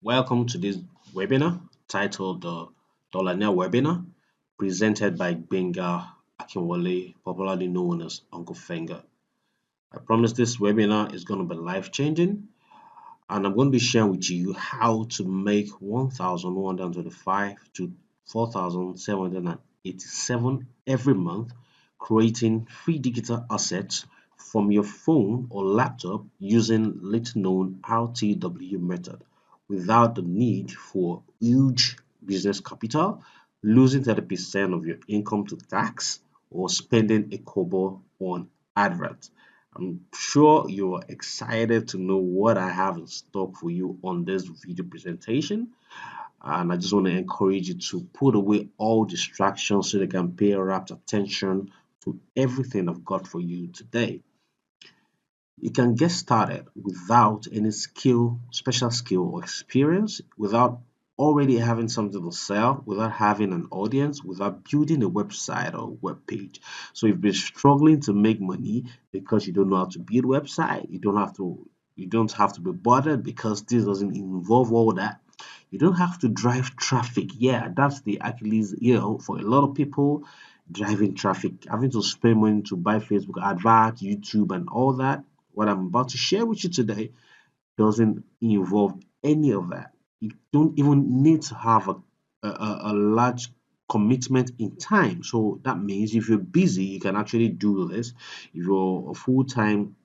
Welcome to this webinar titled the Dollar Webinar, presented by Benga Akinwale, popularly known as Uncle Finger. I promise this webinar is going to be life changing, and I'm going to be sharing with you how to make 1,125 to 4,787 every month, creating free digital assets from your phone or laptop using little known RTW method without the need for huge business capital, losing 30% of your income to tax, or spending a kobo on adverts. I'm sure you're excited to know what I have in stock for you on this video presentation. And I just want to encourage you to put away all distractions so they can pay rapt attention to everything I've got for you today. You can get started without any special skill or experience, without already having something to sell, without having an audience, without building a website or web page. So if you've been struggling to make money because you don't know how to build a website, you don't have to be bothered because this doesn't involve all that. You don't have to drive traffic. Yeah, that's the Achilles heel for a lot of people, driving traffic, having to spend money to buy Facebook advert, YouTube, and all that. What I'm about to share with you today doesn't involve any of that. You don't even need to have a large commitment in time. So that means if you're busy, you can actually do this. If you're a full-time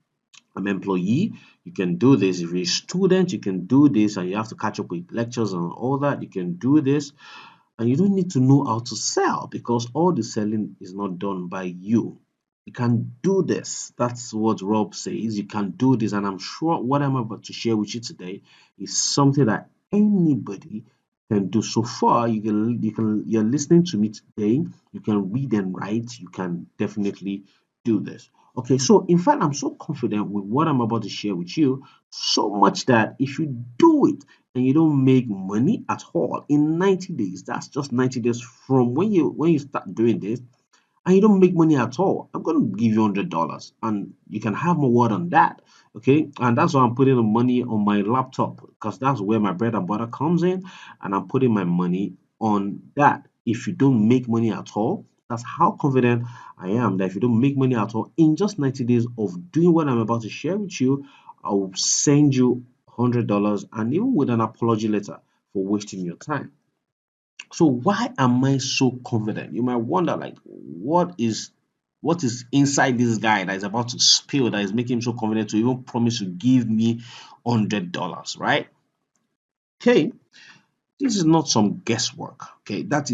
employee, you can do this. If you're a student, you can do this, and you have to catch up with lectures and all that, you can do this. And you don't need to know how to sell because all the selling is not done by you. You can do this. That's what Rob says. You can do this. And I'm sure what I'm about to share with you today is something that anybody can do. So far, you're listening to me today. You can read and write. You can definitely do this. Okay, so in fact, I'm so confident with what I'm about to share with you, so much that if you do it, and you don't make money at all in 90 days, that's just 90 days from when you start doing this, and you don't make money at all, I'm going to give you $100 and you can have my word on that. Okay, and that's why I'm putting the money on my laptop, because that's where my bread and butter comes in, and I'm putting my money on that. If you don't make money at all, that's how confident I am that if you don't make money at all in just 90 days of doing what I'm about to share with you, I'll send you $100, and even with an apology letter for wasting your time. So why am I so confident? You might wonder, like, what is inside this guy that is about to spill that is making him so confident to even promise to give me $100, right? Okay, this is not some guesswork. Okay, that's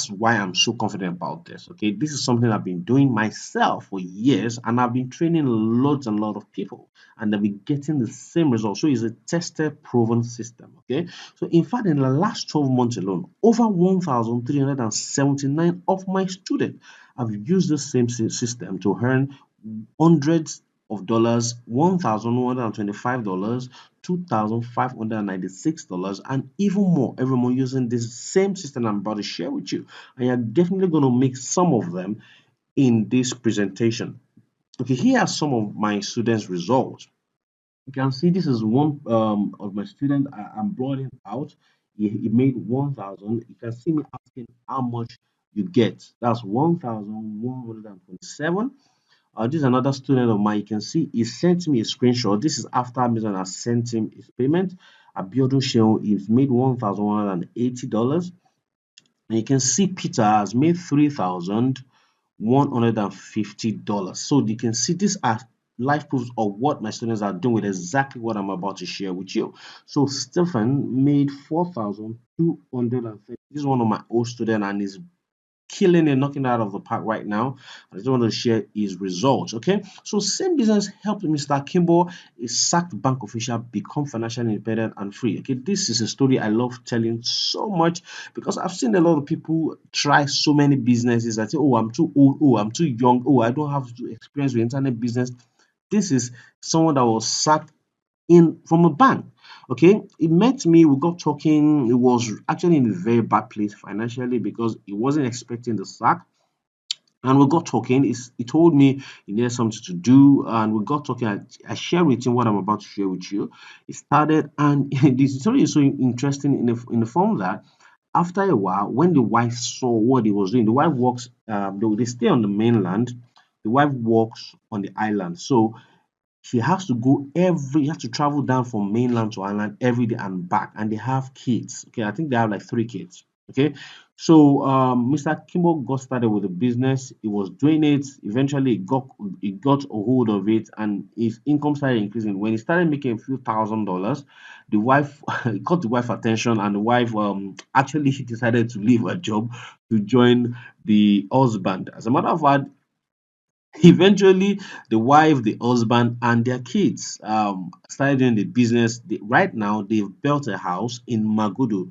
why I'm so confident about this. Okay, this is something I've been doing myself for years, and I've been training loads and lot of people, and they've been getting the same results. So it's a tested, proven system. Okay, so in fact, in the last 12 months alone, over 1,379 of my students have used the same system to earn hundreds of dollars, $1,125, $2,596, and even more every month using this same system I'm about to share with you. And you're definitely going to make some of them in this presentation. Okay, here are some of my students' results. You can see this is one of my students I'm blotting out. He made 1,000. You can see me asking how much you get. That's 1,127. This is another student of mine. You can see he sent me a screenshot. This is after Amazon has sent him his payment. Abiodun Sheon, he's made $1,180. And you can see Peter has made $3,150. So you can see these are live proofs of what my students are doing with exactly what I'm about to share with you. So Stephen made 4,230. This is one of my old students, and he's killing it, knocking it out of the park right now. I just want to share his results. Okay, so same business helped Mr. Kimball, a sacked bank official, become financially independent and free. Okay, this is a story I love telling so much because I've seen a lot of people try so many businesses. I say, oh, I'm too old, oh, I'm too young, oh, I don't have to experience with internet business. This is someone that was sacked in from a bank. Okay, he met me, we got talking. He was actually in a very bad place financially because he wasn't expecting the sack. And we got talking. He told me he needed something to do, and we got talking. I shared with him what I'm about to share with you. He started, and the story is so interesting in the form that after a while, when the wife saw what he was doing, the wife works. They stay on the mainland. The wife works on the island, so she has to go every has to travel down from mainland to island every day and back, and they have kids. Okay, I think they have like three kids. Okay, so Mr. Kimbo got started with the business. He was doing it. Eventually he got a hold of it, and his income started increasing. When he started making a few $1,000s, the wife it caught the wife attention, and the wife actually decided to leave her job to join the husband. As a matter of fact, eventually the wife, the husband, and their kids started doing the business. Right now they've built a house in Magudu,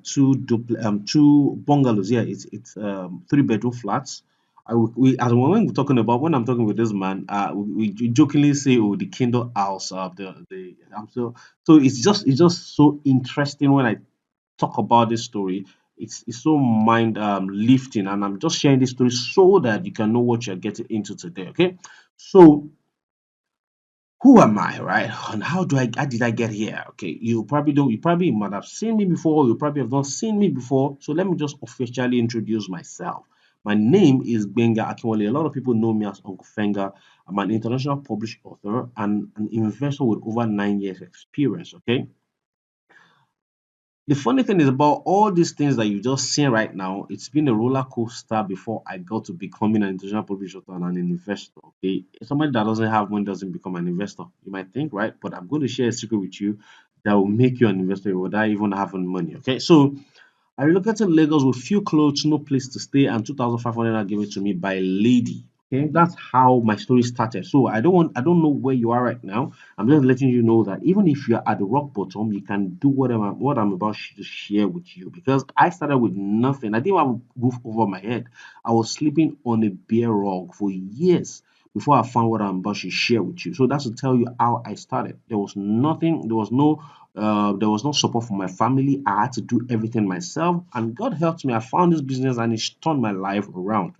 two bungalows. Yeah, it's 3 bedroom flats. As when we're talking about when I'm talking with this man, we jokingly say, "Oh, the Kindle house." The so it's just so interesting when I talk about this story. It's so mind lifting, and I'm just sharing this story so that you can know what you're getting into today. Okay, so who am I, right? And how did I get here? Okay, you probably might have seen me before, you probably have not seen me before. So let me just officially introduce myself. My name is Benga Akinwale. A lot of people know me as Uncle Fenga. I'm an international published author and an investor with over 9 years experience. Okay, the funny thing is about all these things that you just seen right now, it's been a roller coaster before I got to becoming an international publisher and an investor. Okay, somebody that doesn't have money doesn't become an investor. You might think, right? But I'm going to share a secret with you that will make you an investor without even having money. Okay, so I relocated Lagos with few clothes, no place to stay, and 2,500 are given to me by a lady. Okay, that's how my story started. So I don't know where you are right now. I'm just letting you know that even if you're at the rock bottom, you can do what I'm about to share with you. Because I started with nothing. I didn't have a roof over my head. I was sleeping on a bare rug for years before I found what I'm about to share with you. So that's to tell you how I started. There was nothing. There was no support from my family. I had to do everything myself, and God helped me. I found this business, and it's turned my life around.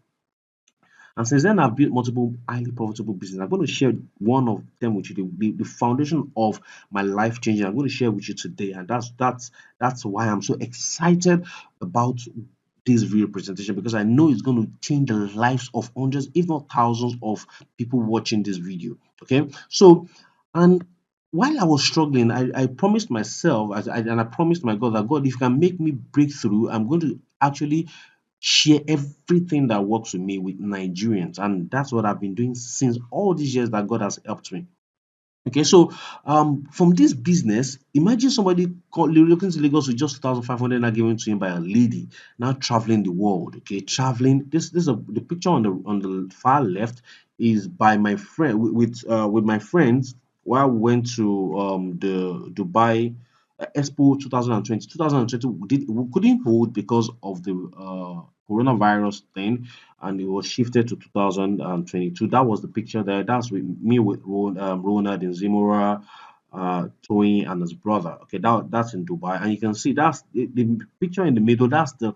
And since then, I've built multiple highly profitable business. I'm going to share one of them with you, the foundation of my life changing. I'm going to share with you today, and that's why I'm so excited about this video presentation, because I know it's going to change the lives of hundreds, if not thousands, of people watching this video. Okay, so and while I was struggling, I promised myself and I promised my God that, God, if you can make me break through, I'm going to actually share everything that works with me with Nigerians. And that's what I've been doing since all these years that God has helped me. Okay, so from this business, imagine somebody looking to Lagos with just 2,500 now given to him by a lady, now traveling the world. Okay, traveling. This is the picture on the far left is by my friend with my friends while we went to the Dubai Expo 2020. 2020 we couldn't hold because of the coronavirus thing, and it was shifted to 2022. That was the picture there. That's with me with Ronald and Zimura, Toyin, and his brother. Okay, that's in Dubai, and you can see that's the picture in the middle. That's the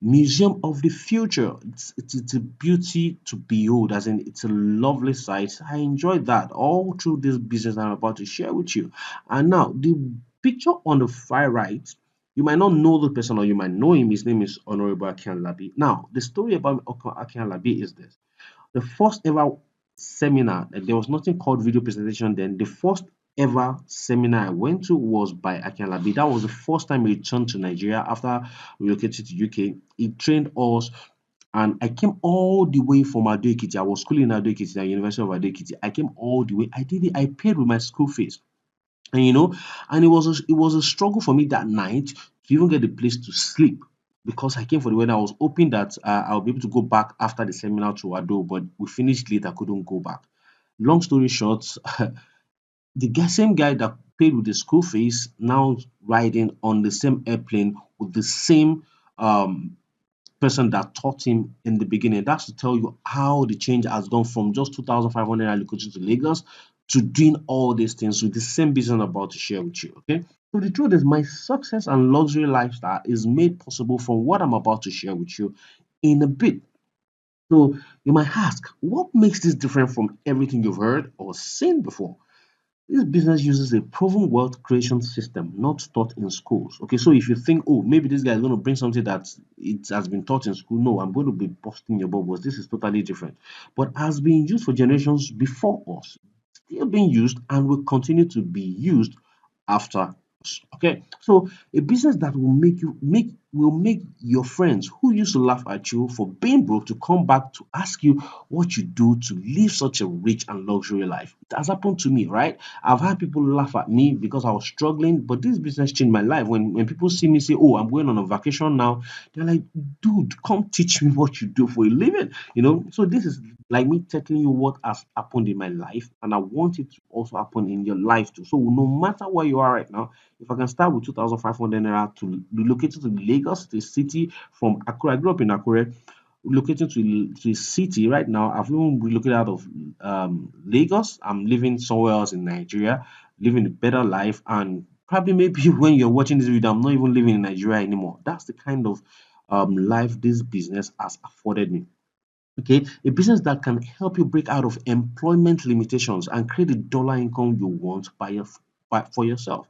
Museum of the Future. It's a beauty to behold, as in it's a lovely sight. I enjoyed that all through this business I'm about to share with you. And now the picture on the far right, you might not know the person or you might know him. His name is Honorable Akian Labi. Now, the story about Akian Labi is this. The first ever seminar, there was nothing called video presentation then. The first ever seminar I went to was by Akian Labi. That was the first time he returned to Nigeria after relocating to UK. He trained us, and I came all the way from Ado Ekiti. I was schooling in Ado Ekiti, at University of Ado Ekiti. I came all the way. I did it. I paid with my school fees. And and it was a struggle for me that night to even get a place to sleep, because I came for the wedding. I was hoping that I'll be able to go back after the seminar to Ado, but we finished late. I couldn't go back. Long story short, same guy that paid with the school fees now riding on the same airplane with the same person that taught him in the beginning. That's to tell you how the change has gone from just 2,500 allocated to Lagos to doing all these things with the same business I'm about to share with you. Okay. So the truth is, my success and luxury lifestyle is made possible from what I'm about to share with you in a bit. So you might ask, what makes this different from everything you've heard or seen before? This business uses a proven wealth creation system not taught in schools. Okay, so if you think, oh, maybe this guy is going to bring something that it has been taught in school, no, I'm going to be busting your bubbles. This is totally different, but has been used for generations before us, still being used, and will continue to be used after us. Okay, so a business that will make your friends who used to laugh at you for being broke to come back to ask you what you do to live such a rich and luxury life. It has happened to me, right? I've had people laugh at me because I was struggling, but this business changed my life. When people see me say, "Oh, I'm going on a vacation now," they're like, "Dude, come teach me what you do for a living." So this is like me telling you what has happened in my life, and I want it to also happen in your life too. So no matter where you are right now, if I can start with 2,500 naira to relocate to Lagos, the city from Akure. I grew up in Akure, relocating to a city right now. I've even relocated out of Lagos. I'm living somewhere else in Nigeria, living a better life. And probably maybe when you're watching this video, I'm not even living in Nigeria anymore. That's the kind of life this business has afforded me. Okay, a business that can help you break out of employment limitations and create the dollar income you want for yourself.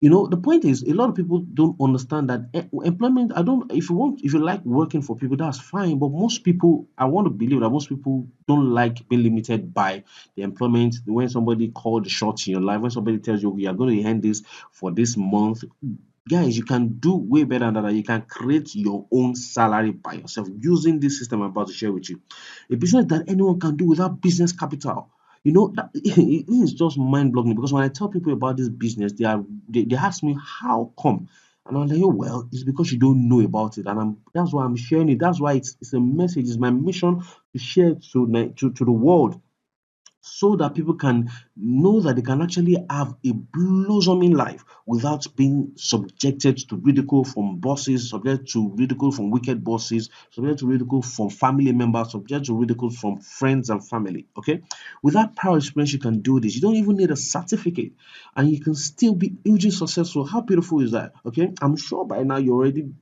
The point is, a lot of people don't understand that employment. I don't. If you like working for people, that's fine. But most people, I want to believe that most people don't like being limited by the employment. When somebody calls the shots in your life, when somebody tells you we are going to end this for this month, guys, you can do way better than that. You can create your own salary by yourself using this system I'm about to share with you. A business that anyone can do without business capital. That it is just mind blowing because when I tell people about this business, they ask me how come, and I'm like, oh, well, it's because you don't know about it, and that's why I'm sharing it. That's why it's a message. It's my mission to share it to the world so that people can know that they can actually have a blossoming life without being subjected to ridicule from bosses, subject to ridicule from wicked bosses, subject to ridicule from family members, subject to ridicule from friends and family. Okay, with that prior experience, you can do this. You don't even need a certificate, and you can still be hugely successful. How beautiful is that? Okay, I'm sure by now you're already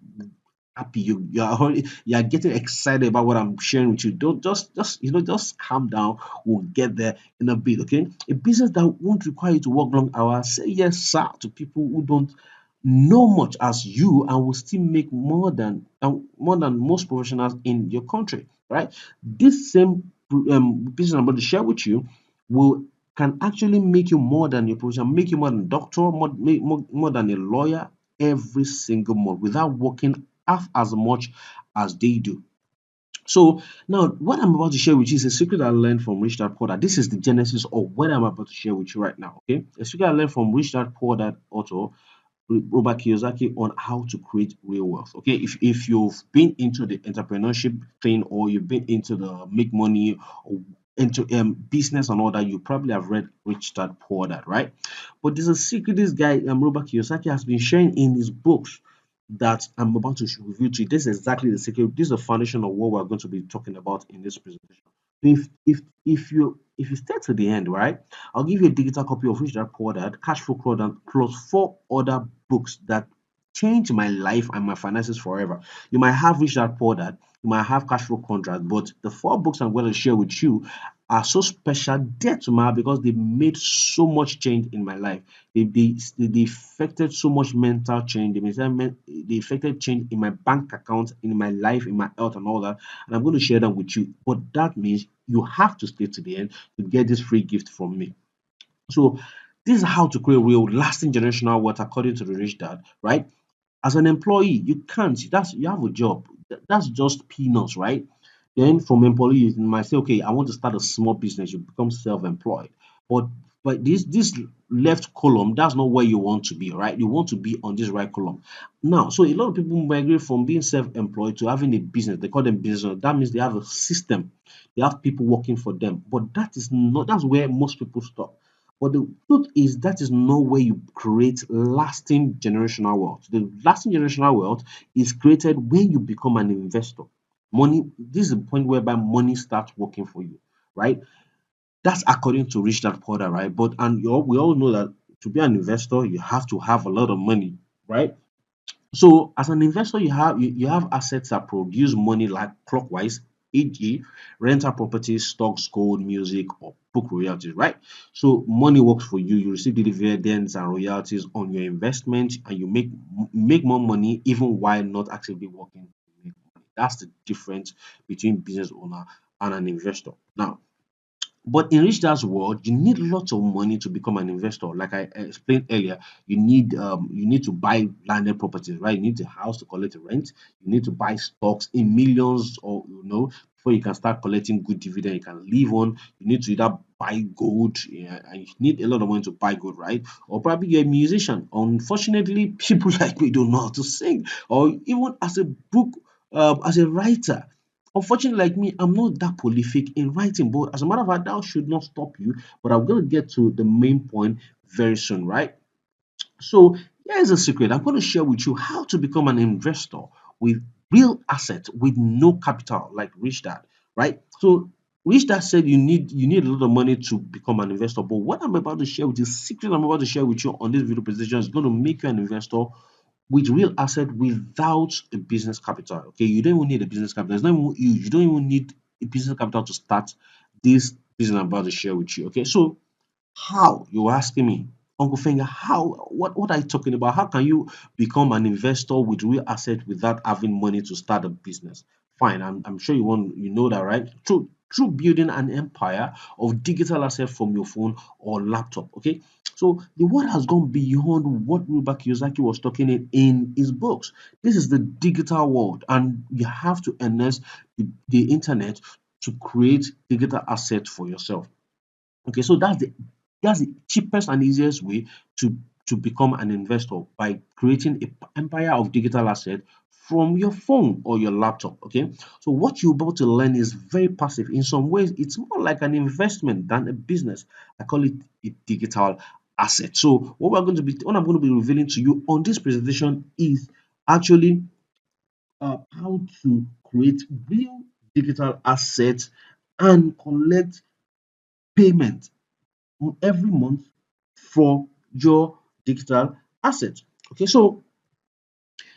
happy. You are getting excited about what I'm sharing with you. Don't just calm down. We'll get there in a bit. Okay, a business that won't require you to work long hours. Say yes, sir, to people who don't know much as you and will still make more than most professionals in your country. Right? This same business I'm about to share with you will can actually make you more than your profession, make you more than a doctor, more than a lawyer every single month without working half as much as they do. So now what I'm about to share with you is a secret I learned from Rich Dad Poor Dad. This is the genesis of what I'm about to share with you right now. Okay, a secret I learned from Rich Dad Poor Dad author Robert Kiyosaki on how to create real wealth. Okay, if you've been into the entrepreneurship thing or you've been into the make money or into business and all that, you probably have read Rich Dad Poor Dad, right? But there's a secret this guy Robert Kiyosaki has been sharing in his books that I'm about to review to you. This is exactly the secret. This is the foundation of what we're going to be talking about in this presentation. If you stay to the end, right, I'll give you a digital copy of Rich Dad Poor Dad, Cash Flow Quadrant, plus four other books that changed my life and my finances forever. You might have Rich Dad Poor Dad, you might have Cash Flow Quadrant, but the four books I'm going to share with you are so special dear to my heart because they made so much change in my life. They affected so much mental change. They affected change in my bank account, in my life, in my health, and all that. And I'm going to share them with you. But that means you have to stay to the end to get this free gift from me. So this is how to create real lasting generational wealth according to the rich dad, right? As an employee, you can't. You have a job. That's just peanuts, right? Then from employees, you might say, okay, I want to start a small business. You become self-employed. But this left column, that's not where you want to be, right? You want to be on this right column. Now, so a lot of people migrate from being self-employed to having a business. They call them business. That means they have a system. They have people working for them. But that's where most people stop. But the truth is that is not where you create lasting generational wealth. The lasting generational wealth is created when you become an investor. This is the point whereby money starts working for you, right? That's according to Rich Dad Poor Dad, right? We all know that to be an investor, you have to have a lot of money, right? So as an investor, you have assets that produce money like clockwise e.g., rental properties, stocks, gold, music, or book royalties, right? So money works for you. You receive the dividends and royalties on your investment, and you make more money even while not actively working to make money. That's the difference between business owner and an investor. Now, but in Richard's world, you need lots of money to become an investor. Like I explained earlier, you need to buy landed properties, right? You need a house to collect the rent. You need to buy stocks in millions, or before you can start collecting good dividend you can live on. You need to either buy gold, yeah, and you need a lot of money to buy gold, right? Or probably you're a musician. Unfortunately, people like me don't know how to sing, or even as a writer. Unfortunately, like me, I'm not that prolific in writing, but as a matter of fact, that should not stop you. But I'm going to get to the main point very soon, right? So here's a secret. I'm going to share with you how to become an investor with real assets with no capital, like Rich Dad, right? So Rich Dad said you need a lot of money to become an investor. But what I'm about to share with you, secret I'm about to share with you on this video presentation is going to make you an investor with real asset without a business capital. Okay, you don't even need a business capital. It's not even you don't even need a business capital to start this business I'm about to share with you. Okay, so how you're asking me, Uncle Finger, how what are you talking about? How can you become an investor with real asset without having money to start a business? Fine, I'm sure you know that, right? Through building an empire of digital asset from your phone or laptop. Okay, so the world has gone beyond what Robert Kiyosaki was talking in his books. This is the digital world, and you have to harness the internet to create digital assets for yourself. Okay, so that's the cheapest and easiest way to become an investor, by creating an empire of digital asset from your phone or your laptop. Okay, so what you're about to learn is very passive. In some ways, it's more like an investment than a business. I call it a digital asset. So what I'm going to be revealing to you on this presentation is actually how to create real digital assets and collect payment every month for your digital assets. Okay, so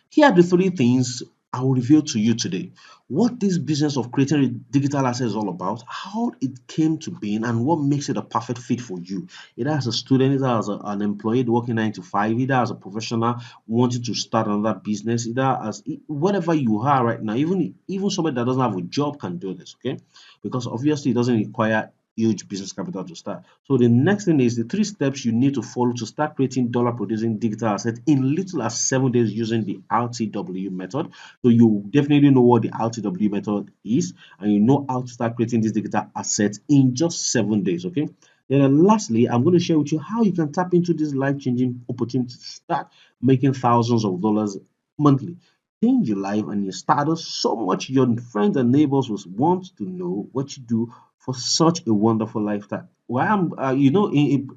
here are the three things I will reveal to you today. What this business of creating a digital asset is all about, how it came to being, and what makes it a perfect fit for you. Either as a student, either as an employee working 9 to 5, either as a professional wanting to start another business, either as whatever you are right now, even somebody that doesn't have a job can do this, okay? Because obviously it doesn't require huge business capital to start. So the next thing is the three steps you need to follow to start creating dollar producing digital assets in little as 7 days using the RTW method. So you definitely know what the RTW method is, and you know how to start creating this digital assets in just 7 days. Okay. Then lastly, I'm going to share with you how you can tap into this life-changing opportunity to start making thousands of dollars monthly. Change your life and your status so much your friends and neighbors will want to know what you do for such a wonderful lifestyle. Well, in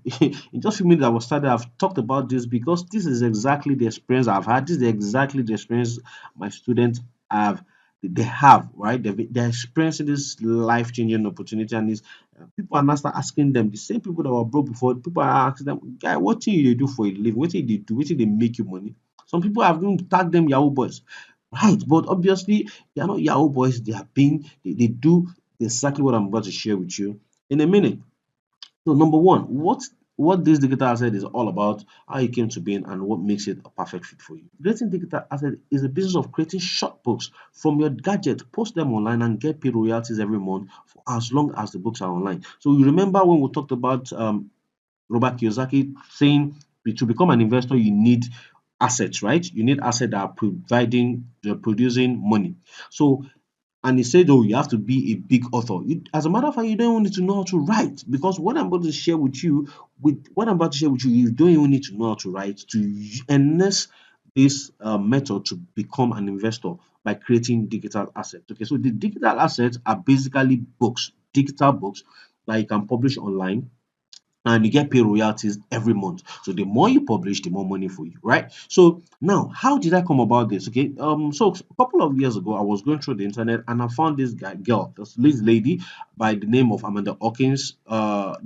just a few minutes I was started, I've talked about this because this is exactly the experience I've had. This is exactly the experience my students have. They have, right? They're experiencing this life changing opportunity, and this people are now start asking them, the same people that were broke before. People are asking them, guy, what do you do for a living? What do they do? What do they make you money? Some people have even tagged them Yahoo boys, right? But obviously, they are not Yahoo boys. They do exactly what I'm about to share with you in a minute. So number one, what this digital asset is all about, how it came to being, and what makes it a perfect fit for you. Creating digital asset is a business of creating short books from your gadget, post them online, and get paid royalties every month for as long as the books are online. So you remember when we talked about Robert Kiyosaki saying to become an investor, you need assets, right? You need assets that are they're producing money. So and he said, "Oh, you have to be a big author." As a matter of fact, you don't even need to know how to write, because what I'm about to share with you, you don't even need to know how to write to harness this method to become an investor by creating digital assets. Okay, so the digital assets are basically books, digital books that you can publish online, and you get paid royalties every month. So the more you publish, the more money for you, right? So now, how did I come about this? Okay, so a couple of years ago, I was going through the internet and I found this lady by the name of Amanda Hawkins. Our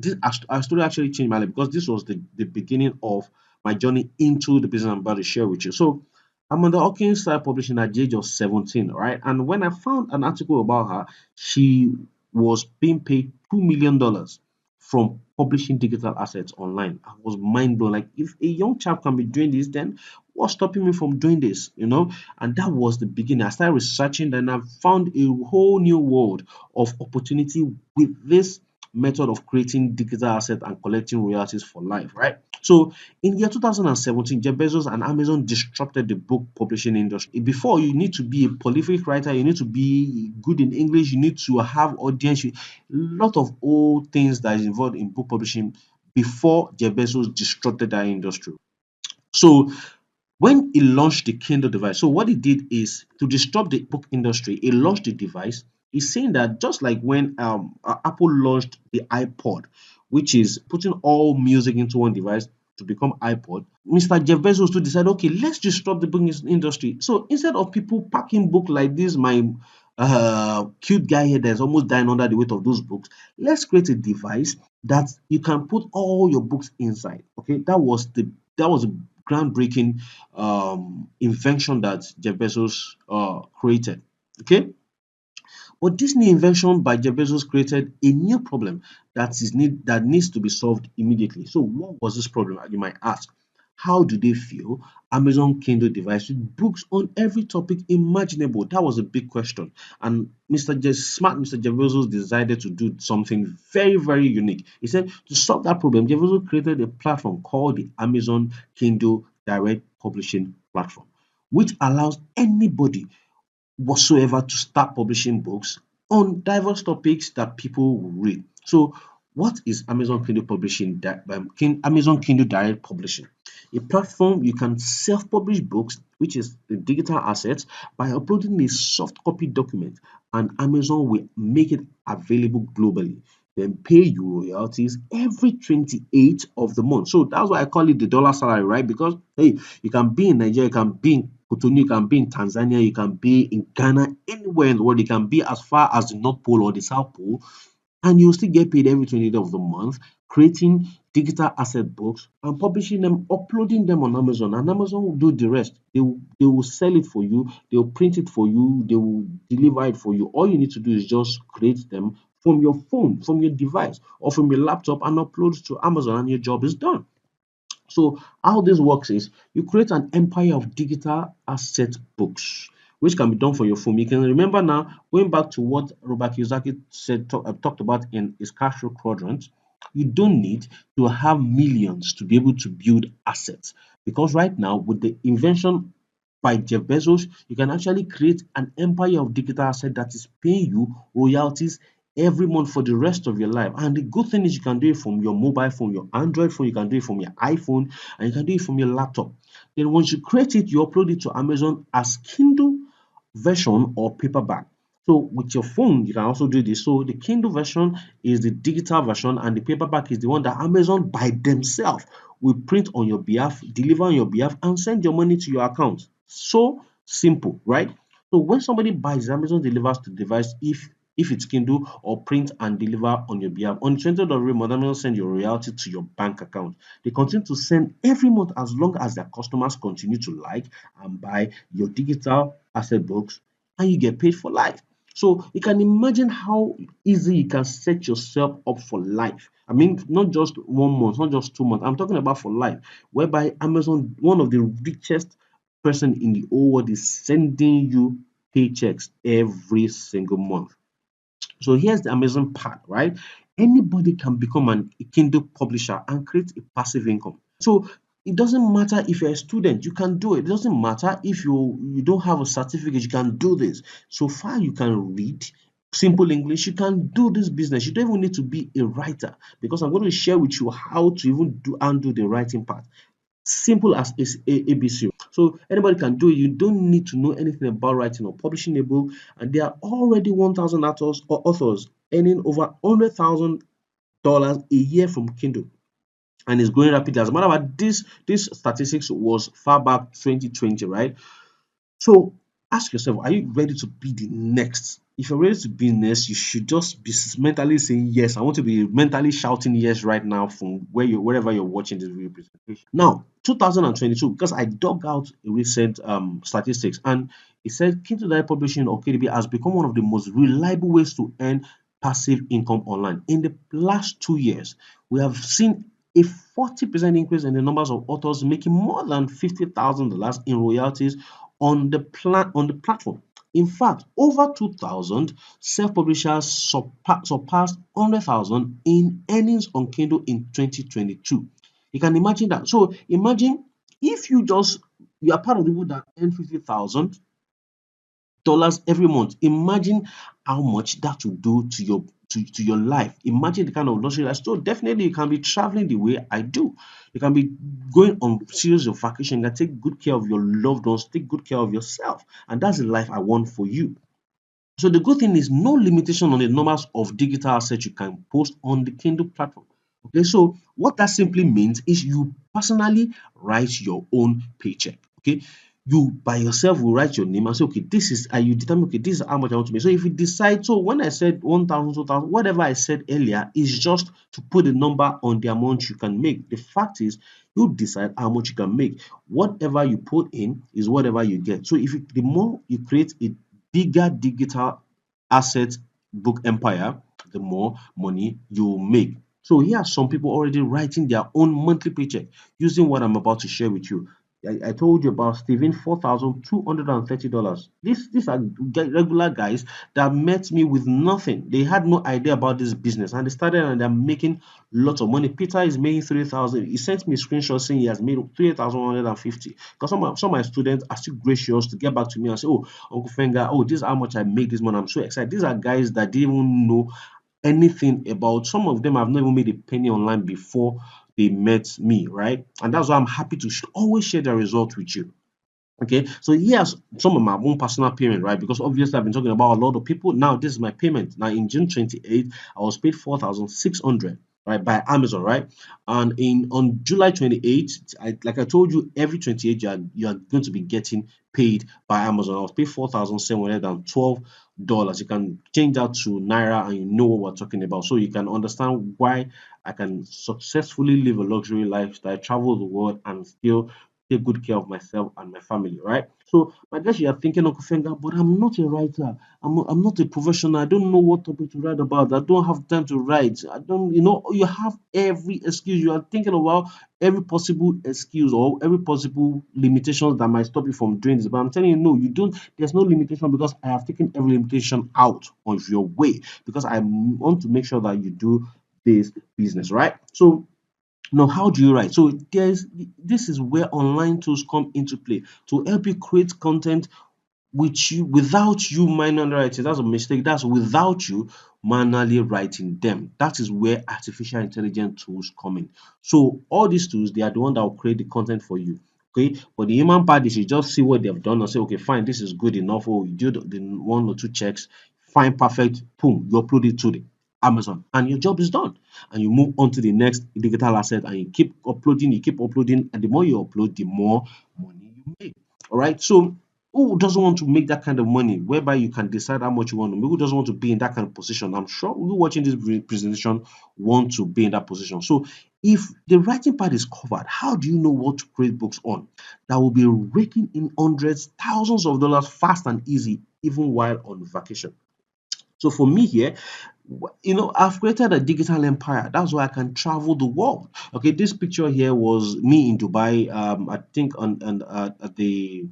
story actually changed my life because this was the beginning of my journey into the business I'm about to share with you. So Amanda Hawkins started publishing at the age of 17, right? And when I found an article about her, she was being paid $2 million from publishing digital assets online. I was mind blown. Like, if a young chap can be doing this, then what's stopping me from doing this? And that was the beginning. I started researching, then I found a whole new world of opportunity with this method of creating digital assets and collecting royalties for life, right? So in the year 2017, Jeff Bezos and Amazon disrupted the book publishing industry. Before, you need to be a prolific writer, you need to be good in English, you need to have audience, a lot of old things that is involved in book publishing before Jeff Bezos disrupted that industry. So when he launched the Kindle device, so what he did is to disrupt the book industry, he launched the device. He's saying that just like when Apple launched the iPod, which is putting all music into one device to become iPod, Mr. Jeff Bezos to decide, okay, let's disrupt the book industry. So instead of people packing book like this, my cute guy here that's almost dying under the weight of those books, let's create a device that you can put all your books inside. Okay, that was a groundbreaking invention that Jeff Bezos created. Okay, but this new invention by Jeff Bezos created a new problem that needs to be solved immediately. So, what was this problem? You might ask. How do they feel Amazon Kindle device with books on every topic imaginable? That was a big question. And Mr. Jeff Bezos decided to do something very, very unique. He said to solve that problem, Jeff Bezos created a platform called the Amazon Kindle Direct Publishing Platform, which allows anybody whatsoever to start publishing books on diverse topics that people will read. So, what is Amazon Kindle Publishing? Amazon Kindle Direct Publishing, a platform you can self-publish books, which is the digital assets, by uploading a soft copy document, and Amazon will make it available globally. Then pay you royalties every 28th of the month. So that's why I call it the dollar salary, right? Because hey, you can be in Nigeria, you can be in Cotonou, you can be in Tanzania, you can be in Ghana, anywhere in the world, you can be as far as the North Pole or the South Pole, and you still get paid every 20th of the month, creating digital asset books and publishing them, uploading them on Amazon, and Amazon will do the rest. They will sell it for you, they will print it for you, they will deliver it for you. All you need to do is just create them from your phone, from your device, or from your laptop, and upload to Amazon, and your job is done. So how this works is you create an empire of digital asset books, which can be done for your phone. You can remember now, going back to what Robert Kiyosaki talked about in his cash flow quadrant, you don't need to have millions to be able to build assets. Because right now, with the invention by Jeff Bezos, you can actually create an empire of digital asset that is paying you royalties every month for the rest of your life. And the good thing is you can do it from your mobile phone, your Android phone, you can do it from your iPhone, and you can do it from your laptop. Then once you create it, you upload it to Amazon as Kindle version or paperback. So with your phone, you can also do this. So the Kindle version is the digital version, and the paperback is the one that Amazon by themselves will print on your behalf, deliver on your behalf, and send your money to your account. So simple, right? So when somebody buys, Amazon delivers the device if it's Kindle, or print and deliver on your behalf. On the 20th of every month, Amazon send your royalty to your bank account. They continue to send every month as long as their customers continue to like and buy your digital asset books, and you get paid for life. So you can imagine how easy you can set yourself up for life. I mean, not just 1 month, not just 2 months. I'm talking about for life, whereby Amazon, one of the richest person in the whole world, is sending you paychecks every single month. So here's the amazing part, right? Anybody can become a Kindle publisher and create a passive income. So it doesn't matter if you're a student, you can do it. It doesn't matter if you don't have a certificate, you can do this. So far you can read simple English, you can do this business. You don't even need to be a writer, because I'm going to share with you how to even do and do the writing part. Simple as is ABC. So anybody can do it. You don't need to know anything about writing or publishing a book. And there are already 1,000 authors earning over $100,000 a year from Kindle, and it's growing rapidly. As a matter of fact, this statistics was far back 2020, right? So ask yourself, are you ready to be the next? if you're ready to business, you should just be mentally saying yes. I want to be mentally shouting yes right now from wherever you're watching this video presentation. Now, 2022, because I dug out a recent statistics, and it said Kindle Direct Publishing or KDP has become one of the most reliable ways to earn passive income online. In the last 2 years, we have seen a 40% increase in the numbers of authors making more than $50,000 in royalties on the platform. In fact, over 2,000 self-publishers surpassed 100,000 in earnings on Kindle in 2022. You can imagine that. So imagine if you are part of the people that earn $50,000 every month. Imagine how much that will do to your life. Imagine the kind of luxury life. So definitely you can be traveling the way I do. You can be going on series of vacation. You can take good care of your loved ones, take good care of yourself. And that's the life I want for you. So the good thing is no limitation on the numbers of digital assets you can post on the Kindle platform. Okay, so what that simply means is you personally write your own paycheck. Okay, you by yourself will write your name and say, okay, this is, and you determine, okay, this is how much I want to make. So if you decide, so when I said 1,000, 2,000, whatever I said earlier is just to put a number on the amount you can make. The fact is, you decide how much you can make. Whatever you put in is whatever you get. So if you, the more you create a bigger digital asset book empire, the more money you make. So here are some people already writing their own monthly paycheck using what I'm about to share with you. I told you about Steven, $4,230. These are regular guys that met me with nothing. They had no idea about this business and they started and they're making lots of money. Peter is making 3,000. He sent me a screenshot saying he has made 3,150. Because some of my students are still gracious to get back to me and say, oh, Uncle Fenga, oh, this is how much I make this month. I'm so excited. These are guys that didn't even know anything about. Some of them have not even made a penny online before they met me, right? And that's why I'm happy to always share the result with you. Okay, so here's some of my own personal payment, right? Because obviously I've been talking about a lot of people. Now this is my payment. Now in June 28th, I was paid 4,600, right, by Amazon, right? And in on July 28th, like I told you, every 28th you are going to be getting paid by Amazon. I was paid $4,712. You can change that to Naira and you know what we're talking about. So you can understand why I can successfully live a luxury lifestyle, travel the world, and still take good care of myself and my family, right? So I guess you are thinking, Uncle Fenga, but I'm not a writer. I'm not a professional. I don't know what topic to write about. I don't have time to write. I don't, you have every excuse. You are thinking about every possible excuse or every possible limitations that might stop you from doing this. But I'm telling you, no, you don't. There's no limitation because I have taken every limitation out of your way because I want to make sure that you do this business, right? So now, how do you write? So this is where online tools come into play to help you create content without you manually writing. That's a mistake. That's without you manually writing them. That is where artificial intelligence tools come in. So all these tools, they are the one that will create the content for you. Okay, but the human part is you just see what they've done and say, okay, fine, this is good enough. Or you do the one or two checks, fine, perfect, boom, you upload it to the Amazon, and your job is done. And you move on to the next digital asset, and you keep uploading, and the more you upload, the more money you make. All right, so who doesn't want to make that kind of money whereby you can decide how much you want to make? Who doesn't want to be in that kind of position? I'm sure you watching this presentation want to be in that position. So if the writing part is covered, how do you know what to create books on that will be raking in hundreds, thousands of dollars fast and easy, even while on vacation? So for me here, I've created a digital empire. That's why I can travel the world. Okay, this picture here was me in Dubai. I think on at the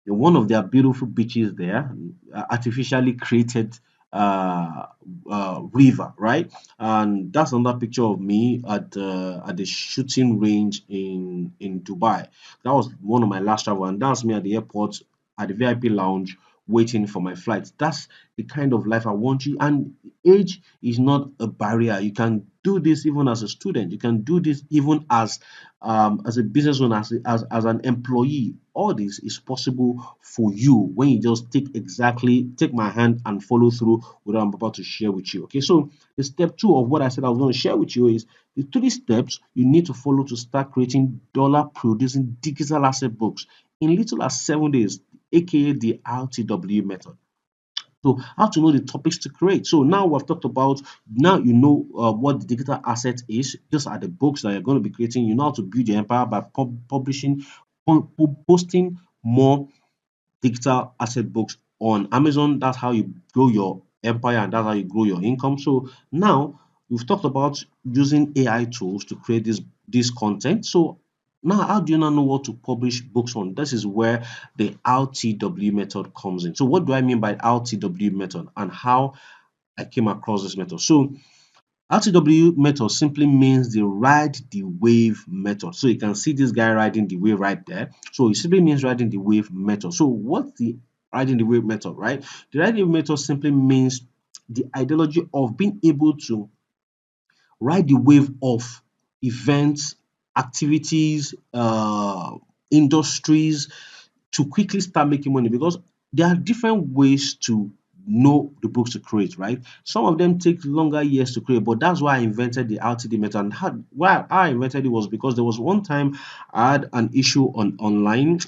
one of their beautiful beaches there, artificially created river, right? And that's another picture of me at the shooting range in Dubai. That was one of my last travel, and that's me at the airport at the VIP lounge waiting for my flight. That's the kind of life I want you. And age is not a barrier. You can do this even as a student. You can do this even as a business owner, as an employee. All this is possible for you when you just take my hand and follow through with what I'm about to share with you. Okay, so the step two of what I said I was going to share with you is the three steps you need to follow to start creating dollar producing digital asset books in little as 7 days, aka the RTW method. So how to know the topics to create. So now we've talked about, now you know what the digital asset is. These are the books that you're going to be creating. You know how to build your empire by publishing, posting more digital asset books on Amazon. That's how you grow your empire and that's how you grow your income. So now we've talked about using AI tools to create this content. So now how do you now know what to publish books on? This is where the RTW method comes in. So what do I mean by RTW method and how I came across this method? So RTW method simply means the ride the wave method. So you can see this guy riding the wave right there. So it simply means riding the wave method. So what's the riding the wave method, right? The riding the wave method simply means the ideology of being able to ride the wave of events, activities, industries, to quickly start making money, because there are different ways to know the books to create, right? Some of them take longer years to create, but that's why I invented the RTD method. And why I invented it was because there was one time I had an issue on online.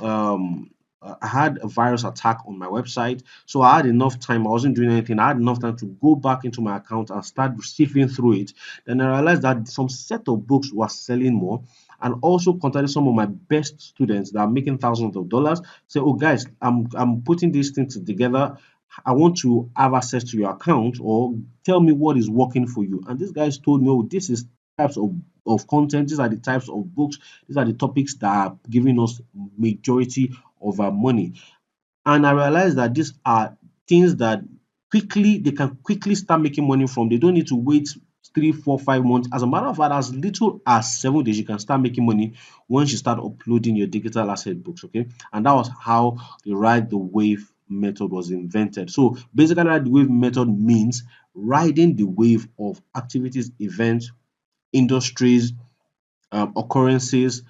I had a virus attack on my website, so I had enough time. I wasn't doing anything. I had enough time to go back into my account and start sifting through it. Then I realized that some set of books were selling more, and also contacted some of my best students that are making thousands of dollars. Say, oh guys, I'm putting these things together. I want to have access to your account, or tell me what is working for you. And these guys told me, oh, this is types of content, these are the types of books, these are the topics that are giving us majority of our money. And I realized that these are things that they can quickly start making money from. They don't need to wait 3, 4, 5 months. As a matter of fact, as little as 7 days, you can start making money once you start uploading your digital asset books. Okay, and that was how the ride the wave method was invented. So basically, ride the wave method means riding the wave of activities, events, industries, occurrences,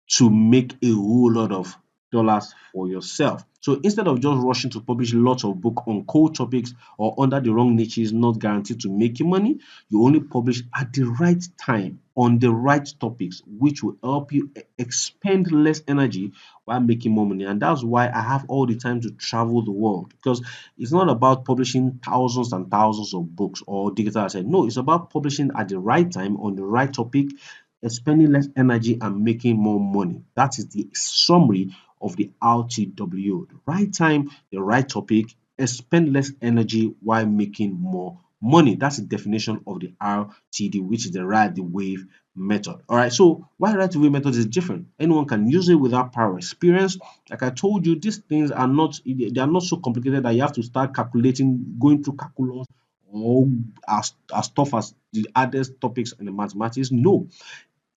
to make a whole lot of dollars for yourself. So instead of just rushing to publish lots of book on cold topics or under the wrong niches, not guaranteed to make you money, you only publish at the right time on the right topics, which will help you expend less energy while making more money. And that's why I have all the time to travel the world, because it's not about publishing thousands and thousands of books or digital assets. No, it's about publishing at the right time on the right topic, spending less energy and making more money. That is the summary of the RTW. The right time, the right topic, spend less energy while making more money. That's the definition of the RTD, which is the ride the wave method. All right, so why ride the wave method is different? Anyone can use it without prior experience. Like I told you, these things are not, they are not so complicated that you have to start calculating, going through calculus, or as tough as the other topics in the mathematics. No,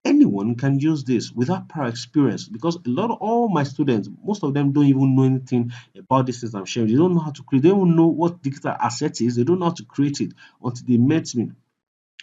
anyone can use this without prior experience, because a lot of all my students, most of them don't even know anything about this things I'm sharing. They don't know how to create, they don't know what digital asset is, they don't know how to create it until they met me.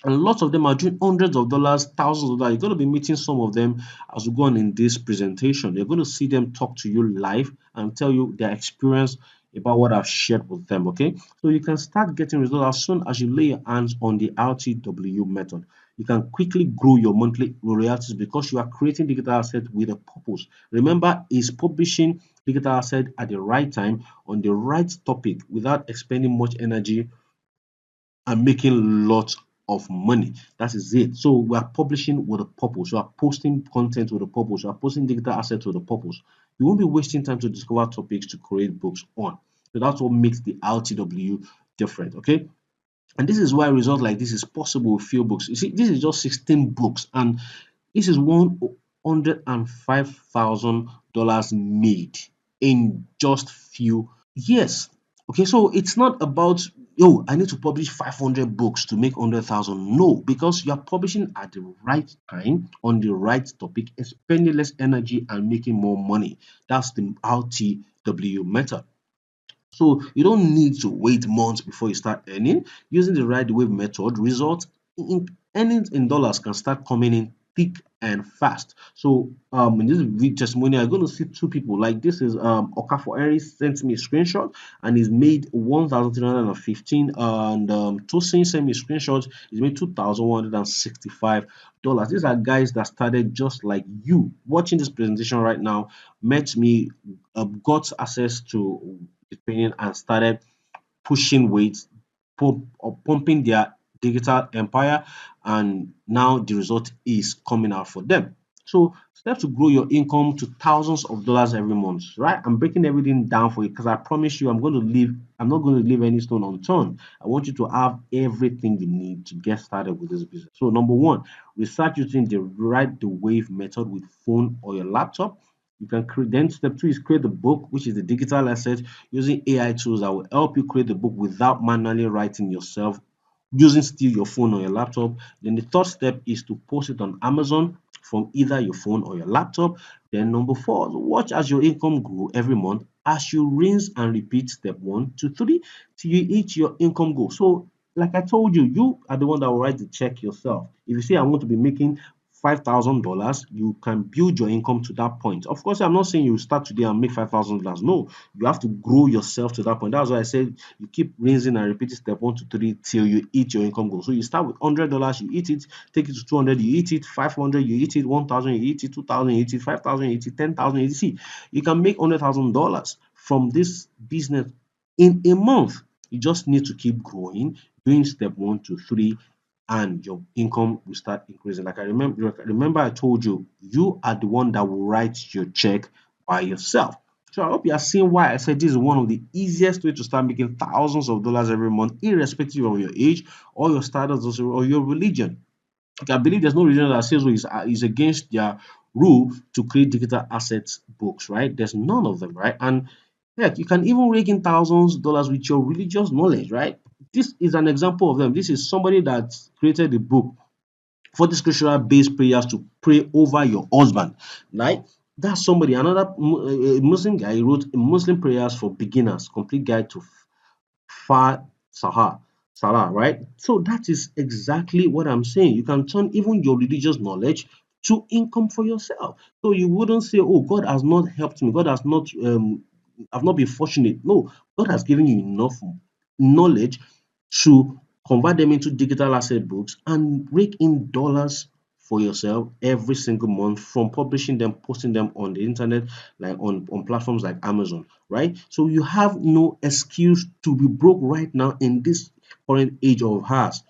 And lots of them are doing hundreds of dollars, thousands of dollars. You're going to be meeting some of them as we go on in this presentation. You're going to see them talk to you live and tell you their experience about what I've shared with them. Okay, so you can start getting results as soon as you lay your hands on the RTW method. You can quickly grow your monthly royalties because you are creating digital asset with a purpose. Remember, is publishing digital asset at the right time on the right topic without expending much energy and making lots of money. That is it. So we are publishing with a purpose. We are posting content with a purpose. We are posting digital assets with a purpose. You won't be wasting time to discover topics to create books on. So that's what makes the RTW different. Okay. And this is why results like this is possible with few books. You see, this is just 16 books, and this is $105,000 made in just few. Yes. Okay, so it's not about, oh, I need to publish 500 books to make 100,000. No, because you are publishing at the right time on the right topic, spending less energy and making more money. That's the RTW method. So you don't need to wait months before you start earning. Using the right wave method, results in earnings in dollars can start coming in thick and fast. So in this video testimonial, I'm going to see two people. Like this is Okafor Henry sent me a screenshot and he's made 1,315, and Tosin sent me a screenshot. He's made $2,165. These are guys that started just like you watching this presentation right now, met me, got access to the training and started pushing weights, pumping their digital empire, and now the result is coming out for them. So steps to grow your income to thousands of dollars every month, right? I'm breaking everything down for you because I promise you I'm not going to leave any stone unturned. I want you to have everything you need to get started with this business. So number one, research using the write the wave method with phone or your laptop. You can create, then step two is create the book, which is the digital asset using AI tools that will help you create the book without manually writing yourself using still your phone or your laptop. Then the third step is to post it on Amazon from either your phone or your laptop. Then number four, watch as your income grow every month as you rinse and repeat step one to three till you hit your income goal. So like I told you, you are the one that will write the check yourself. If you say I want to be making $5,000, you can build your income to that point. Of course, I'm not saying you start today and make $5,000. No, you have to grow yourself to that point. That's why I said you keep rinsing and repeating step one to three till you hit your income goal. So you start with $100, you hit it, take it to 200, you hit it, 500, you hit it, 1,000, you hit it, 2,000, you hit it, 5,000, you hit it, 10,000, you see, you can make $100,000 from this business in a month. You just need to keep growing, doing step one to three, and your income will start increasing. Like remember I told you, you are the one that will write your check by yourself. So I hope you are seeing why I said this is one of the easiest way to start making thousands of dollars every month, irrespective of your age or your status or your religion. Like, I believe there's no religion that says is against their rule to create digital assets books, right? There's none of them, right? And heck, you can even rake in thousands of dollars with your religious knowledge, right? This is an example of them. This is somebody that created a book for the scriptural based prayers to pray over your husband, right? That's somebody. Another Muslim guy wrote Muslim prayers for beginners, complete guide to Far Salah, right? So that is exactly what I'm saying. You can turn even your religious knowledge to income for yourself. So you wouldn't say, "Oh, God has not helped me. God has not, I've not been fortunate." No, God has given you enough knowledge to convert them into digital asset books and rake in dollars for yourself every single month from publishing them, posting them on the internet, like on platforms like Amazon, right? So you have no excuse to be broke right now in this current age of ours.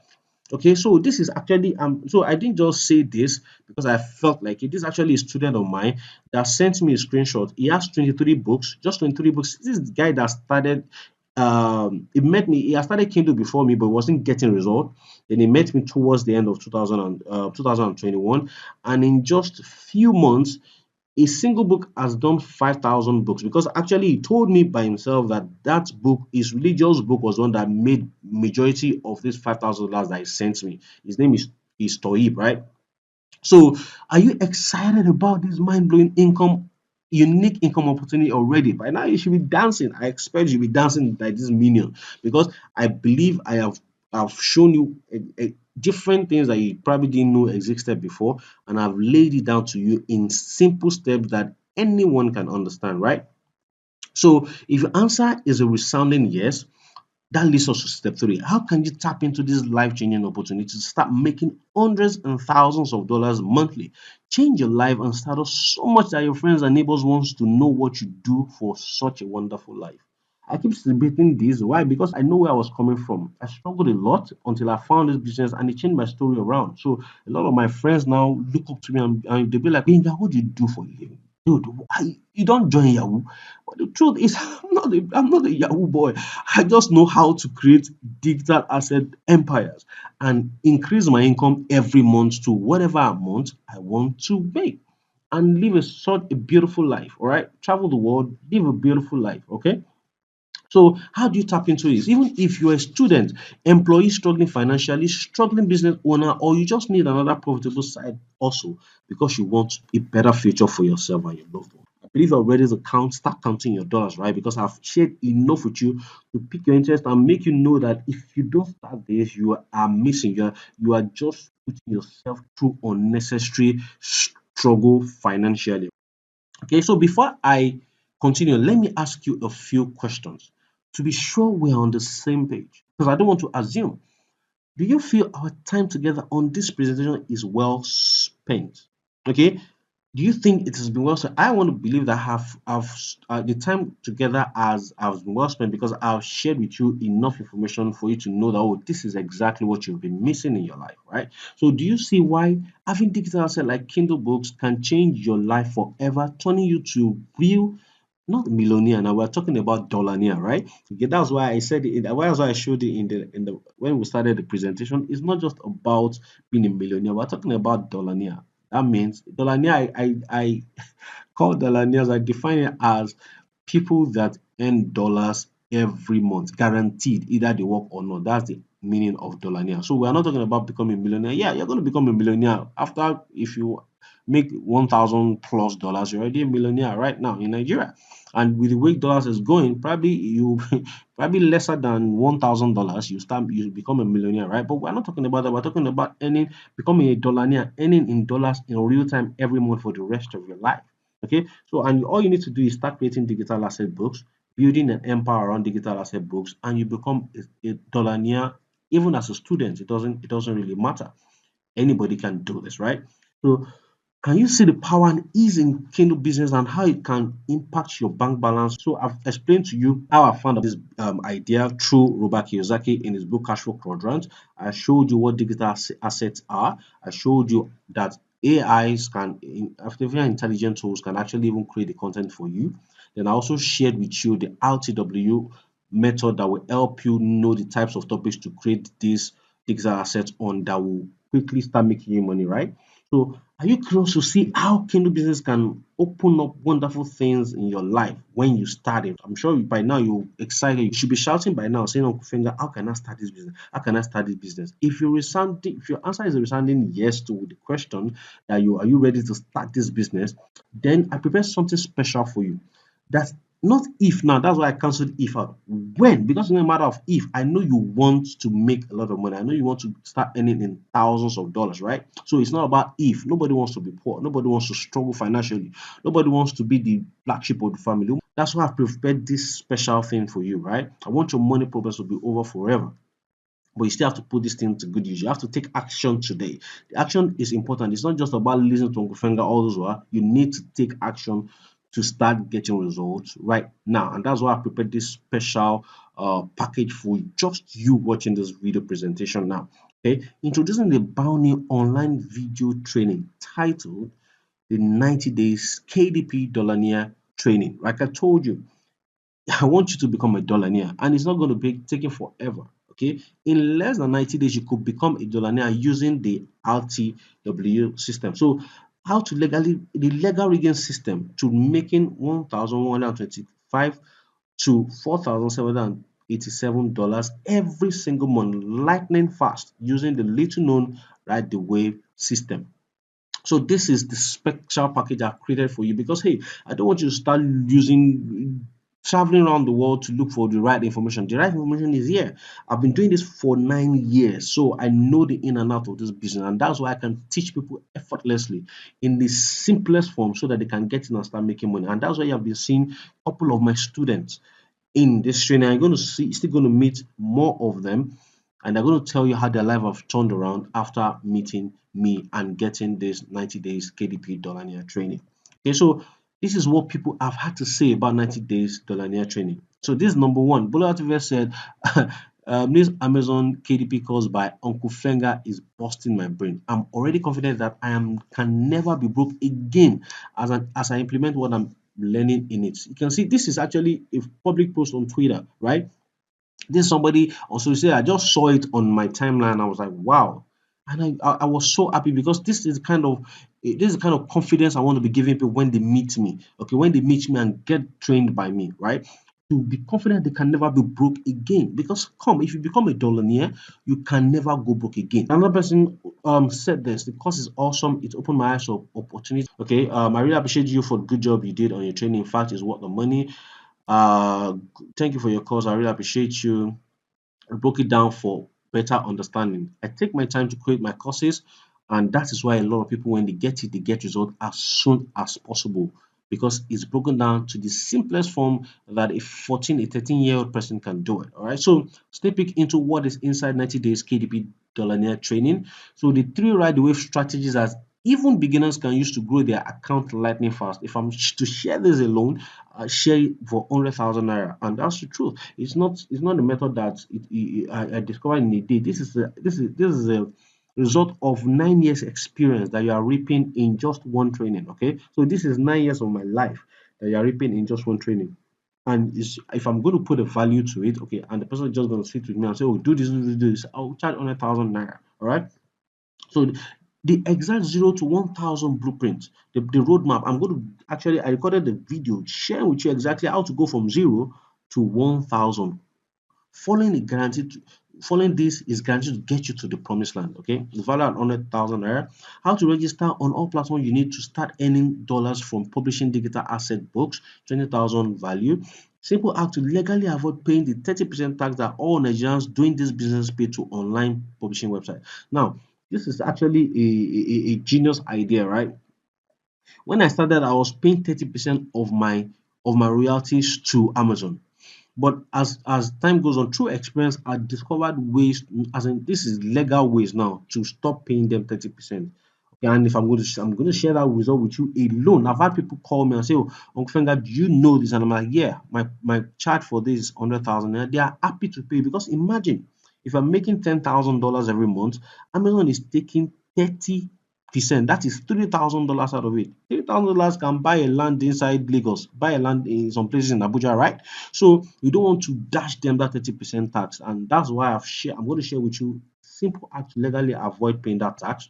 Okay, so this is actually so I didn't just say this because I felt like it. This is actually a student of mine that sent me a screenshot. He has 23 books, just 23 books. This is the guy that started he met me, he had started Kindle before me, but wasn't getting result. Then he met me towards the end of 2021, and in just a few months a single book has done 5,000 books, because actually he told me by himself that that book, his religious book, was one that made majority of this $5,000 that he sent me. His name is Toib, right? So, are you excited about this mind-blowing unique income opportunity already? By now, you should be dancing. I expect you to be dancing like this minion, because I believe I've shown you different things that you probably didn't know existed before, and I've laid it down to you in simple steps that anyone can understand, right? So, if your answer is a resounding yes, that leads us to step three. How can you tap into this life changing opportunity to start making hundreds and thousands of dollars monthly? Change your life and start off so much that your friends and neighbors wants to know what you do for such a wonderful life. I keep celebrating this. Why? Because I know where I was coming from. I struggled a lot until I found this business and it changed my story around. So a lot of my friends now look up to me and they'll be like, Benga, what do you do for a living? Dude, you don't join Yahoo. But the truth is, I'm not a Yahoo boy. I just know how to create digital asset empires and increase my income every month to whatever amount I want to make and live a beautiful life. All right, travel the world, live a beautiful life. Okay. So how do you tap into this? Even if you're a student, employee struggling financially, struggling business owner, or you just need another profitable side also because you want a better future for yourself and your loved one. I believe you're ready to start counting your dollars, right? Because I've shared enough with you to pique your interest and make you know that if you don't start this, you are missing. You are just putting yourself through unnecessary struggle financially. Okay, so before I continue, let me ask you a few questions to be sure we're on the same page. Because I don't want to assume. Do you feel our time together on this presentation is well spent? Okay, Do you think it has been well spent? I want to believe that have the time together has been well spent because I've shared with you enough information for you to know that, oh, this is exactly what you've been missing in your life, right? So do you see why having digital asset like Kindle books can change your life forever, turning you to real, not millionaire now, we're talking about dollaraire, right? Okay, that's why I said it. That's why I showed it in the when we started the presentation. It's not just about being a millionaire. We're talking about dollaraire. That means dollaraire. I call dollaraires. I define it as people that earn dollars every month, guaranteed, either they work or not. That's the meaning of dollaraire. So we're not talking about becoming a millionaire. Yeah, you're going to become a millionaire after if you make 1,000 plus dollars. You're already a millionaire right now in Nigeria. And with the way dollars is going, probably you probably lesser than $1,000, you become a millionaire, right? But we're not talking about that. We're talking about earning, becoming a dollaraire, earning in dollars in real time every month for the rest of your life. Okay, so and all you need to do is start creating digital asset books, building an empire around digital asset books, and you become a dollaraire. Even as a student, it doesn't really matter. Anybody can do this, right? So can you see the power and ease in Kindle business and how it can impact your bank balance? So I've explained to you how I found this idea through Robert Kiyosaki in his book Cash Flow Quadrant. I showed you what digital assets are. I showed you that AIs artificial intelligence tools can actually even create the content for you. Then I also shared with you the RTW method that will help you know the types of topics to create these digital assets on that will quickly start making you money, right? So are you curious to see how Kindle business can open up wonderful things in your life when you start it? I'm sure by now you're excited. You should be shouting by now, saying, Uncle Finger, how can I start this business? How can I start this business? If your answer is a resounding yes to the question that you are you ready to start this business, then I prepare something special for you. That's not if now, that's why I cancelled if out. When? Because it's not a matter of if. I know you want to make a lot of money. I know you want to start earning in thousands of dollars, right? So it's not about if. Nobody wants to be poor. Nobody wants to struggle financially. Nobody wants to be the black sheep of the family. That's why I've prepared this special thing for you, right? I want your money problems to be over forever. But you still have to put this thing to good use. You have to take action today. The action is important. It's not just about listening to Uncle Finger all those while. You need to take action to start getting results right now. And that's why I prepared this special package for just you watching this video presentation now. Okay, introducing the brand new online video training titled the 90 days KDP Dollar training. Like I told you, I want you to become a dollaraire, and it's not going to be taking forever. Okay, in less than 90 days, you could become a dollaraire using the RTW system. So, how to legally the legal rigging system to making 1,125 to $4,787 every single month, lightning fast, using the little known Ride the Wave system. So this is the special package I've created for you because hey, I don't want you to start using traveling around the world to look for the right information. The right information is here. I've been doing this for 9 years, so I know the in and out of this business, and that's why I can teach people effortlessly in the simplest form so that they can get in and start making money. And that's why you have been seeing a couple of my students in this training. I'm going to see still going to meet more of them, and they're going to tell you how their life have turned around after meeting me and getting this 90 days KDP dollar near training. Okay, so this is what people have had to say about 90 days dollar near training. So this is number one. Bola Tiver said, this Amazon KDP course by Uncle Fenga is busting my brain. I'm already confident that can never be broke again as I implement what I'm learning in it. You can see this is actually a public post on Twitter, right? This is somebody on social. I just saw it on my timeline. I was like, wow. And I was so happy because this is the kind of confidence I want to be giving people when they meet me. Okay, when they meet me and get trained by me, right? To be confident they can never be broke again. Because come, if you become a dollaraire, you can never go broke again. Another person said this, the course is awesome. It opened my eyes to opportunities. Okay, I really appreciate you for the good job you did on your training. In fact, it's worth the money. Uh, Thank you for your course. I really appreciate you. I broke it down for better understanding. I take my time to create my courses, and that is why a lot of people, when they get it, they get results as soon as possible because it's broken down to the simplest form that a 14, a 13-year-old person can do it. All right. So, sneak peek into what is inside 90 days KDP dollar training. So, the three ride the wave strategies Even beginners can use to grow their account lightning fast. If I'm to share this alone, I share it for 100,000 naira, and that's the truth. It's not a method that I discovered in a day. This is a result of 9 years experience that you are reaping in just one training. Okay, so this is 9 years of my life that you are reaping in just one training. And if I'm going to put a value to it, okay, and the person is just going to sit with me and say, "Oh, do this, do this," I'll charge 100,000 naira. All right. So the exact 0 to 1,000 blueprint, the roadmap, I'm going to actually, I recorded the video sharing with you exactly how to go from 0 to 1,000. Following a guaranteed Following this is guaranteed to get you to the promised land. Okay, the value at 100,000 naira. How to register on all platforms you need to start earning dollars from publishing digital asset books, 20,000 value. Simple act to legally avoid paying the 30% tax that all Nigerians doing this business pay to online publishing website. Now, this is actually a genius idea, right? When I started, I was paying 30% of my royalties to Amazon. But as time goes on, through experience, I discovered ways, as in this is legal ways now to stop paying them 30%. Okay, and if I'm going to share that result with you alone. I've had people call me and say, "Oh, Uncle Fenga, do you know this?" And I'm like, "Yeah, my charge for this is 100,000." And they are happy to pay because imagine if I'm making $10,000 every month, Amazon is taking 30%. That is $3,000 out of it. $3,000 can buy a land inside Lagos, buy a land in some places in Abuja, right? So you don't want to dash them that 30% tax, and that's why I'm going to share with you simple act to legally avoid paying that tax.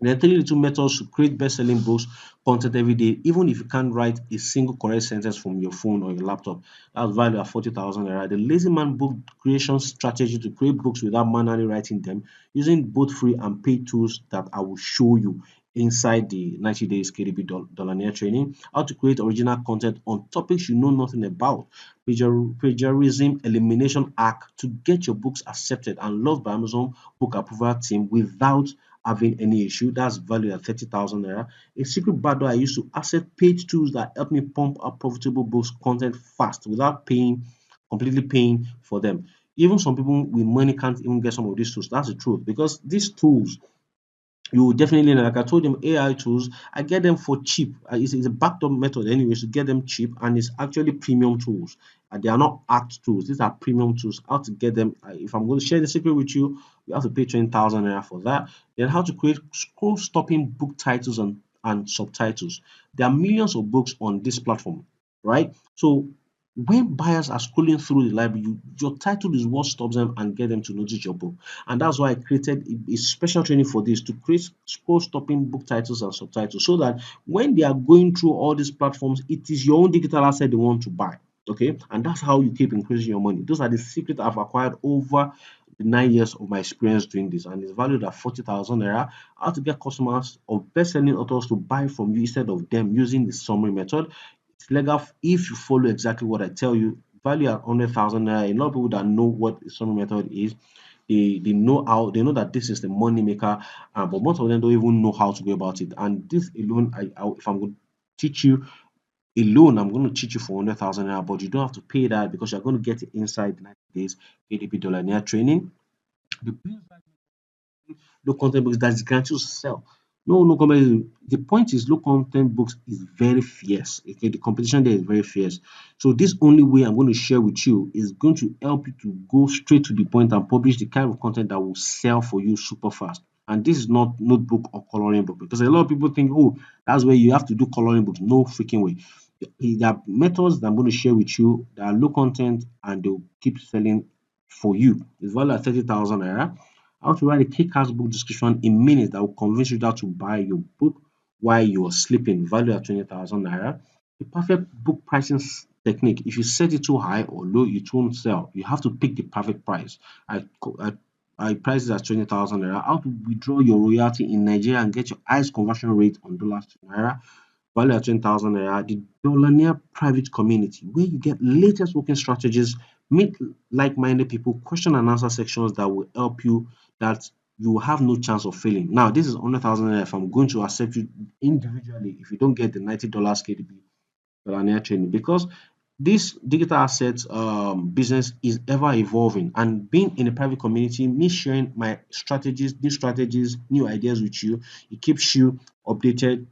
There are three little methods to create best-selling books content every day, even if you can't write a single correct sentence from your phone or your laptop. That's valued at 40,000 naira. The lazy man book creation strategy to create books without manually writing them using both free and paid tools that I will show you inside the 90 days KDP dollar training. How to create original content on topics you know nothing about. Plagiarism elimination hack to get your books accepted and loved by Amazon book approval team without having any issue. That's valued at 30,000 naira. A secret battle I used to access paid tools that help me pump up profitable books content fast without completely paying for them. Even some people with money can't even get some of these tools. That's the truth because these tools you will definitely know. Like I told them, AI tools, I get them for cheap. It's a backed up method, anyways, to get them cheap, and it's actually premium tools. They are not act tools, these are premium tools. How to get them? If I'm going to share the secret with you, you have to pay 20,000 naira for that. Then, how to create scroll stopping book titles and subtitles. There are millions of books on this platform, right? So, when buyers are scrolling through the library, your title is what stops them and get them to notice your book. And that's why I created a special training for this to create scroll stopping book titles and subtitles so that when they are going through all these platforms, it is your own digital asset they want to buy. Okay, and that's how you keep increasing your money. Those are the secrets I've acquired over the 9 years of my experience doing this, and it's valued at 40,000 naira. How to get customers of best-selling authors to buy from you instead of them using the summary method. It's legal if you follow exactly what I tell you. Value at 100,000 naira. A lot of people that know what the summary method is, they know how, they know that this is the money maker, but most of them don't even know how to go about it. And this alone, if I'm going to teach you alone, I'm going to teach you for 100,000 naira, but you don't have to pay that because you're going to get it inside 90 days KDP dollar near training. The low content books that is guaranteed to sell. No comment. The point is, low content books is very fierce. Okay, the competition there is very fierce. So this only way I'm going to share with you is going to help you to go straight to the point and publish the kind of content that will sell for you super fast. And this is not notebook or coloring book because a lot of people think, oh, that's where you have to do coloring books. No freaking way. There are methods that I'm going to share with you that are low content and they'll keep selling for you. It's valued at 30,000 naira. How to write a kick-ass book description in minutes that will convince you that to buy your book while you're sleeping, value at 20,000 naira. The perfect book pricing technique. If you set it too high or low, it won't sell. You have to pick the perfect price. I price it at 20,000 naira. How to withdraw your royalty in Nigeria and get your highest conversion rate on dollars to naira. Value at 20,000 naira. The Dollar private community where you get latest working strategies, meet like-minded people, question and answer sections that will help you that you have no chance of failing. Now, this is 100,000 naira if I'm going to accept you individually if you don't get the $90 KDP Dollar training because This digital assets business is ever evolving, and being in a private community, me sharing my strategies, new ideas with you, it keeps you updated,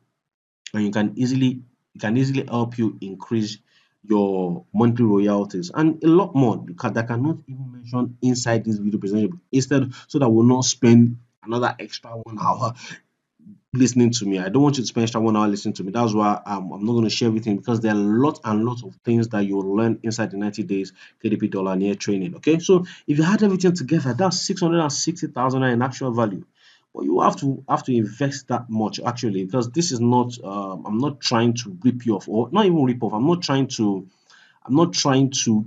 and you can easily help you increase your monthly royalties and a lot more because I cannot even mention inside this video presentation instead, so that we'll not spend another extra 1 hour listening to me. I don't want you to spend extra 1 hour listening to me. That's why I'm not going to share everything, because there are lots and lots of things that you'll learn inside the 90 days KDP dollar near training. Okay, so if you had everything together, that's 660,000 in actual value. But you have to invest that much actually, because this is not. I'm not trying to rip you off, or not even rip off. I'm not trying to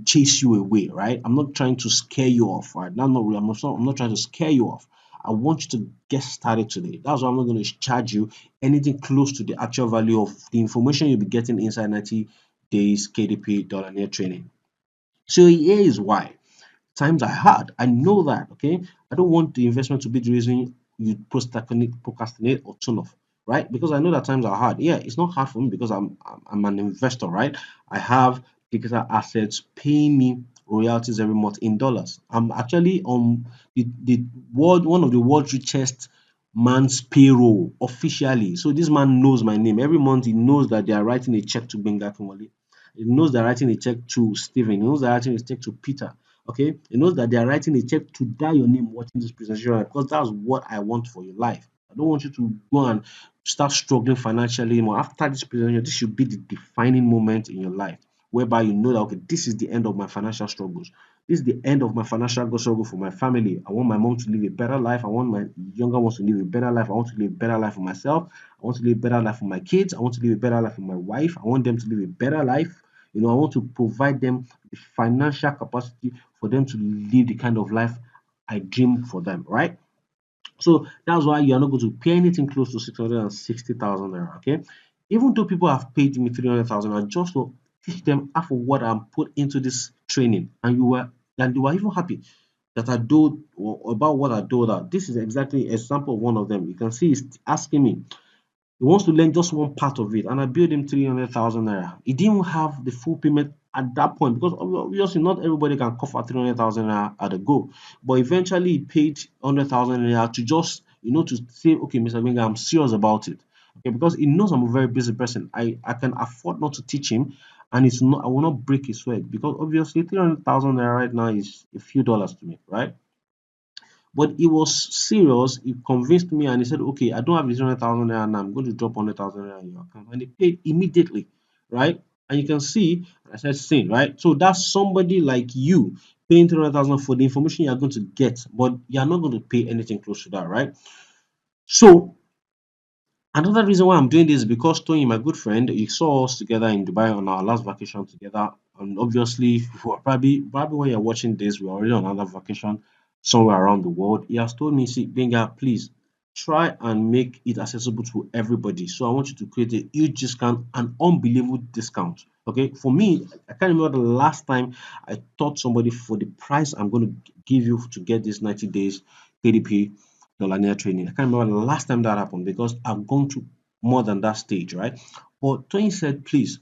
chase you away, right? I'm not trying to scare you off, right? That's not real. I'm not trying to scare you off. I want you to get started today. That's why I'm not going to charge you anything close to the actual value of the information you'll be getting inside 90 days KDP dollar near training. So here is why. Times are hard. I know that. Okay. I don't want the investment to be the reason you procrastinate or turn off, right? Because I know that times are hard. Yeah, it's not hard for me because I'm an investor, right? I have digital assets paying me royalties every month in dollars. I'm actually on the world one of the world's richest man's payroll officially. So this man knows my name. Every month he knows that they are writing a check to Benga Kumali. He knows they're writing a check to Stephen. He knows they're writing a check to Peter. Okay, he knows that they are writing a check to die your name watching this presentation, because that's what I want for your life. I don't want you to go and start struggling financially more. After this presentation, this should be the defining moment in your life, whereby you know that okay, this is the end of my financial struggles. This is the end of my financial struggle for my family. I want my mom to live a better life. I want my younger ones to live a better life. I want to live a better life for myself. I want to live a better life for my kids. I want to live a better life for my wife. I want them to live a better life. I want to provide them the financial capacity for them to live the kind of life I dream for them, right? So that's why you are not going to pay anything close to 660,000 naira. Okay, even though people have paid me 300,000 naira just to teach them half of what I'm put into this training, and you were even happy that I do about what I do. That this is exactly an example of one of them. You can see he's asking me. He wants to learn just one part of it, and I billed him 300,000 naira. He didn't have the full payment at that point, because obviously not everybody can cover 300,000 naira at a go. But eventually, he paid 100,000 naira to just to say, okay, Mr. Benga, I'm serious about it. Okay, because he knows I'm a very busy person. I can afford not to teach him, and it's not I will not break his sweat, because obviously 300,000 naira right now is a few dollars to me, right? But he was serious. He convinced me and he said, okay, I don't have this 100,000 naira now. I'm going to drop 100,000 naira in your account. And they paid immediately, right? And you can see, I said, same, right? So that's somebody like you paying 300,000 for the information you're going to get, but you're not going to pay anything close to that, right? So another reason why I'm doing this is because Tony, my good friend, he saw us together in Dubai on our last vacation together. And obviously, probably when you're watching this, we're already on another vacation somewhere around the world. He has told me, see, Benga, please try and make it accessible to everybody. So I want you to create a huge discount, an unbelievable discount. Okay, for me, I can't remember the last time I taught somebody for the price I'm going to give you to get this 90 days KDP dollar training. I can't remember the last time that happened, because I've gone to more than that stage, right? But Tony said, please,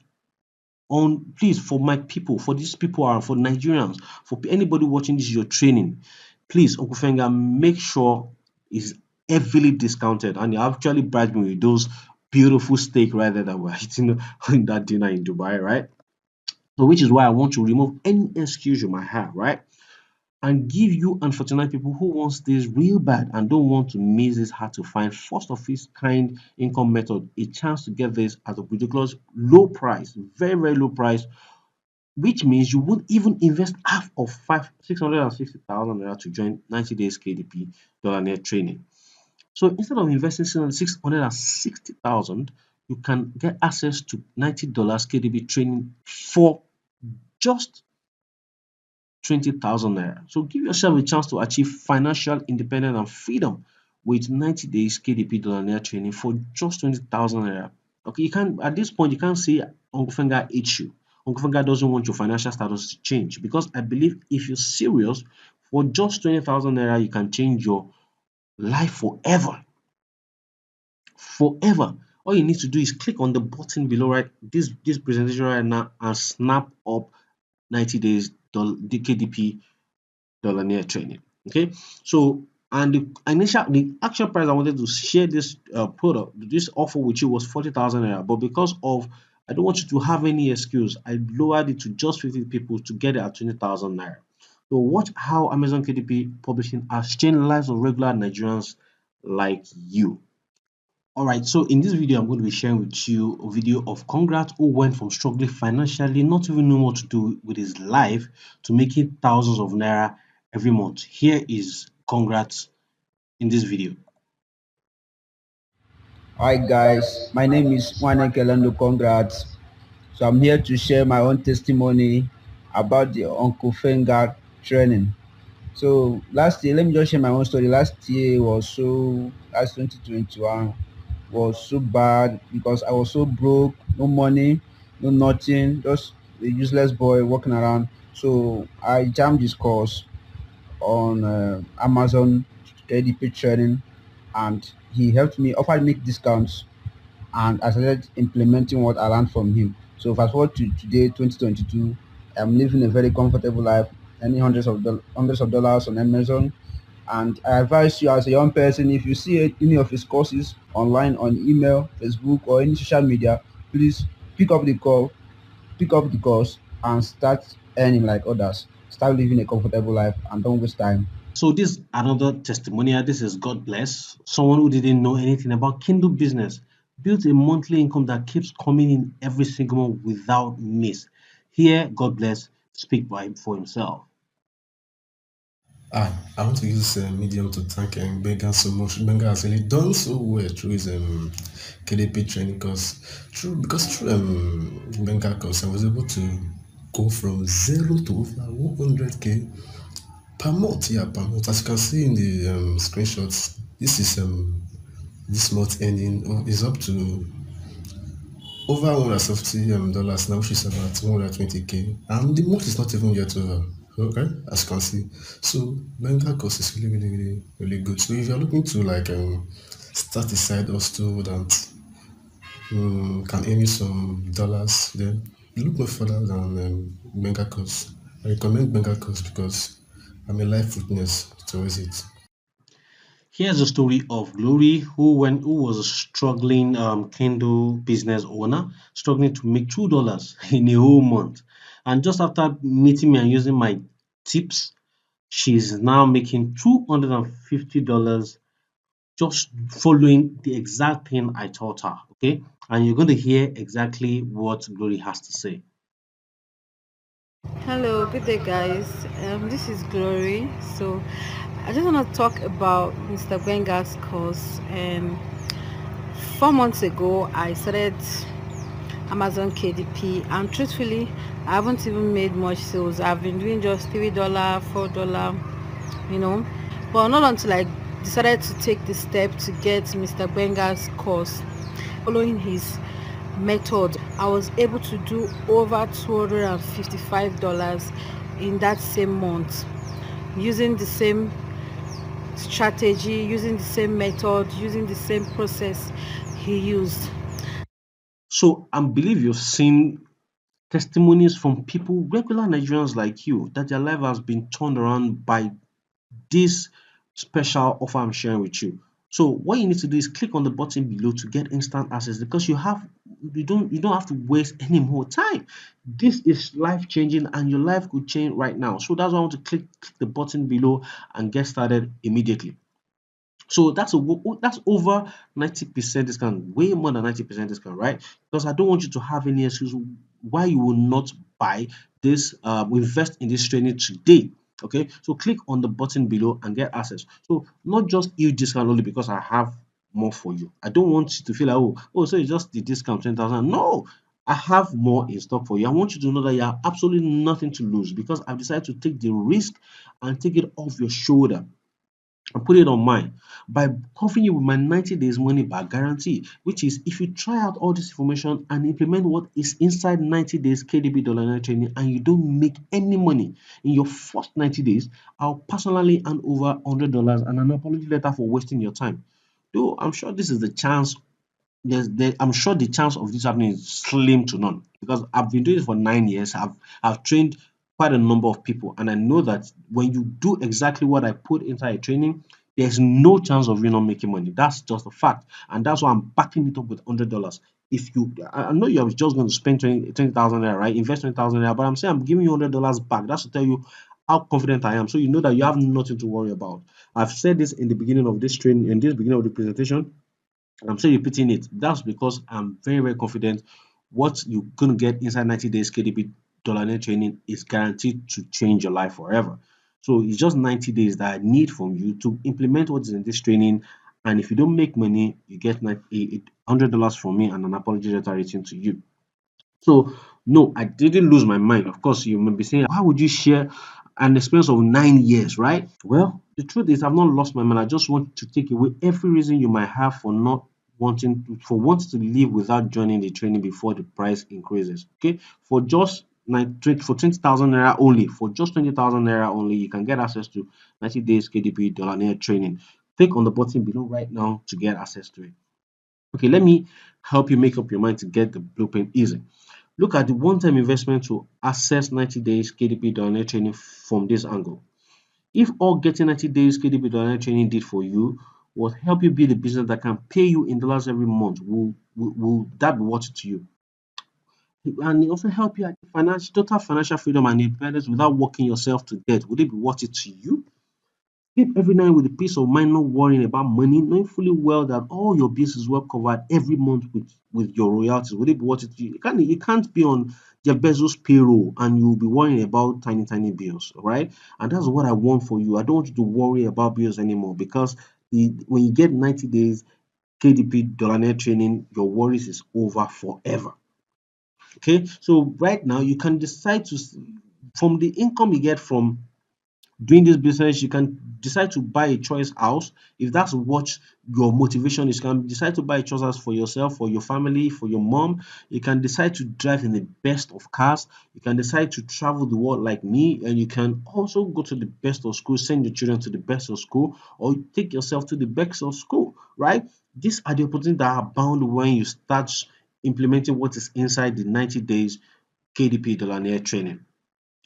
for my people, for these people are for Nigerians, for anybody watching this your training, please, Uncle Fenga, make sure it's heavily discounted. And he actually bribed me with those beautiful steak right there that we're eating in that dinner in Dubai, right? So which is why I want to remove any excuse you might have, right? And give you unfortunate people who wants this real bad and don't want to miss this hard to find first of its kind income method a chance to get this at a ridiculous low price, very very low price, which means you would even invest half of 660,000 naira to join 90 days KDP dollar net training. So instead of investing 660,000, you can get access to $90 KDP training for just 20,000 naira. So give yourself a chance to achieve financial independence and freedom with 90 days KDP dollar naira training for just 20,000 naira. Okay, you can't at this point you can't say Uncle Fenga hates you. Uncle Fenga doesn't want your financial status to change, because I believe if you're serious, for just 20,000 naira, you can change your life forever. Forever. All you need to do is click on the button below right this presentation right now and snap up 90 days the KDP dollar near training. Okay, so and the actual price I wanted to share this product, this offer with you was 40,000 naira, but because of I don't want you to have any excuse, I lowered it to just 50 people to get it at 20,000 naira. So watch how Amazon KDP publishing has changed lives of regular Nigerians like you. All right, so in this video, I'm going to be sharing with you a video of Congrats who went from struggling financially, not even knowing what to do with his life, to making thousands of naira every month. Here is Congrats in this video. Hi guys, my name is Juan Kelendo Congrats. So I'm here to share my own testimony about the Uncle Fengar training. So last year, let me just share my own story. Last 2021 was so bad because I was so broke, no money, no nothing, just a useless boy walking around. So I jammed this course on Amazon KDP training, and he helped me, offered me discounts, and I started implementing what I learned from him. So fast forward to today, 2022, I'm living a very comfortable life, earning hundreds of dollars on Amazon. And I advise you as a young person, if you see any of his courses online on email, Facebook, or any social media, please pick up the call, pick up the course, and start earning like others. Start living a comfortable life and don't waste time. So this another testimonial. This is God bless someone who didn't know anything about Kindle business, built a monthly income that keeps coming in every single month without miss. Here, God bless, speak by for himself. I want to use medium to thank Benga so much. Benga has really done so well through his KDP training course. Through Benga course, I was able to go from zero to over 100k per month. Yeah, per month. As you can see in the screenshots, this month ending is up to over 170 dollars now, which is about 120k, and the month is not even yet over. Okay, as you can see, so mental cost is really, really, really, really good. So if you're looking to like start a side hustle that can earn you some dollars, then look no further than Benga course. I recommend Benga course because I'm a life witness towards it. Here's the story of Glory, who was a struggling Kindle business owner, struggling to make $2 in a whole month. And just after meeting me and using my tips, she's now making $250 just following the exact thing I taught her. Okay, and you're going to hear exactly what Glory has to say. Hello, good day, guys. This is Glory. So, I just want to talk about Mr. Benga's course. And 4 months ago, I started Amazon KDP, and truthfully, I haven't even made much sales. I've been doing just $3, $4, you know. But not until I decided to take the step to get Mr. Benga's course, following his method, I was able to do over $255 in that same month, using the same strategy, using the same method, using the same process he used. So I believe you've seen testimonies from people, regular Nigerians like you, that their life has been turned around by this special offer I'm sharing with you. So what you need to do is click on the button below to get instant access because you don't have to waste any more time. This is life changing and your life could change right now. So that's why I want to click the button below and get started immediately. So that's over 90% discount, way more than 90% discount, right? Because I don't want you to have any excuse why you will not buy this, invest in this training today. Okay, so click on the button below and get access. So not just huge discount only because I have more for you. I don't want you to feel like so it's just the discount 10,000. No, I have more in stock for you. I want you to know that you have absolutely nothing to lose because I've decided to take the risk and take it off your shoulder and put it on mine by covering you with my 90 days money back guarantee, which is if you try out all this information and implement what is inside 90 days KDB dollar night training and you don't make any money in your first 90 days, I'll personally hand over $100 and an apology letter for wasting your time. Though I'm sure this is the chance I'm sure the chance of this happening is slim to none because I've been doing it for 9 years. I've trained quite a number of people, and I know that when you do exactly what I put inside a training, there's no chance of you not making money. That's just a fact, and that's why I'm backing it up with $100. If you, I know you're just going to spend 20,000 naira, right? Invest 20,000 naira, but I'm saying I'm giving you $100 back. That's to tell you how confident I am, so you know that you have nothing to worry about. I've said this in the beginning of this training, in this beginning of the presentation. I'm still repeating it. That's because I'm very, very confident what you're going to get inside 90 days KDP dollar net training is guaranteed to change your life forever. So it's just 90 days that I need from you to implement what is in this training. And if you don't make money, you get $100 from me and an apology letter written to you. So no, I didn't lose my mind. Of course, you may be saying, why would you share an experience of 9 years, right? Well, the truth is, I've not lost my mind. I just want to take away every reason you might have for not wanting to leave without joining the training before the price increases. Okay, for just for 20,000 naira only, for just 20,000 naira only, you can get access to 90 days KDP dollar naira training. Click on the button below right now to get access to it. Okay, let me help you make up your mind to get the blueprint easy. Look at the one-time investment to access 90 days KDP Donator training from this angle. If all getting 90 days KDP Donator training did for you was help you build a business that can pay you in dollars every month, will that be worth it to you? And it also help you at total financial freedom and independence without working yourself to death. Would it be worth it to you? Sleep every night with a peace of mind, not worrying about money, knowing fully well that all your bills is well covered every month with your royalties. Would it be worth it to you? You can't be on Jeff Bezos' payroll and you'll be worrying about tiny, tiny bills, right? And that's what I want for you. I don't want you to worry about bills anymore because when you get 90 days KDP dollar net training, your worries is over forever. Okay, so right now you can decide from the income you get from doing this business, you can decide to buy a choice house if that's what your motivation is. You can decide to buy a choice house for yourself, for your family, for your mom. You can decide to drive in the best of cars. You can decide to travel the world like me, and you can also go to the best of school, send your children to the best of school, or take yourself to the best of school, right? These are the opportunities that are bound when you start implementing what is inside the 90 days KDP Dollar training,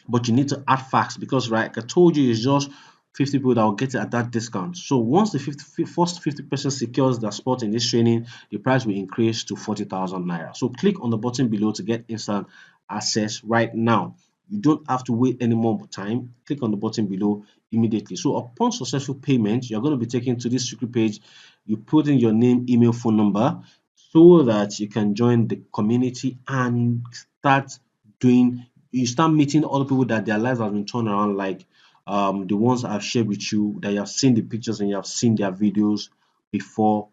but you need to add facts because, right, like I told you, it's just 50 people that will get it at that discount. So once the first 50% secures their spot in this training, the price will increase to 40,000 naira. So click on the button below to get instant access right now. You don't have to wait any more time. Click on the button below immediately. So upon successful payment, you're going to be taken to this secret page. You put in your name, email, phone number so that you can join the community and doing start meeting other people that their lives have been turned around, like the ones I've shared with you, that you have seen the pictures and you have seen their videos before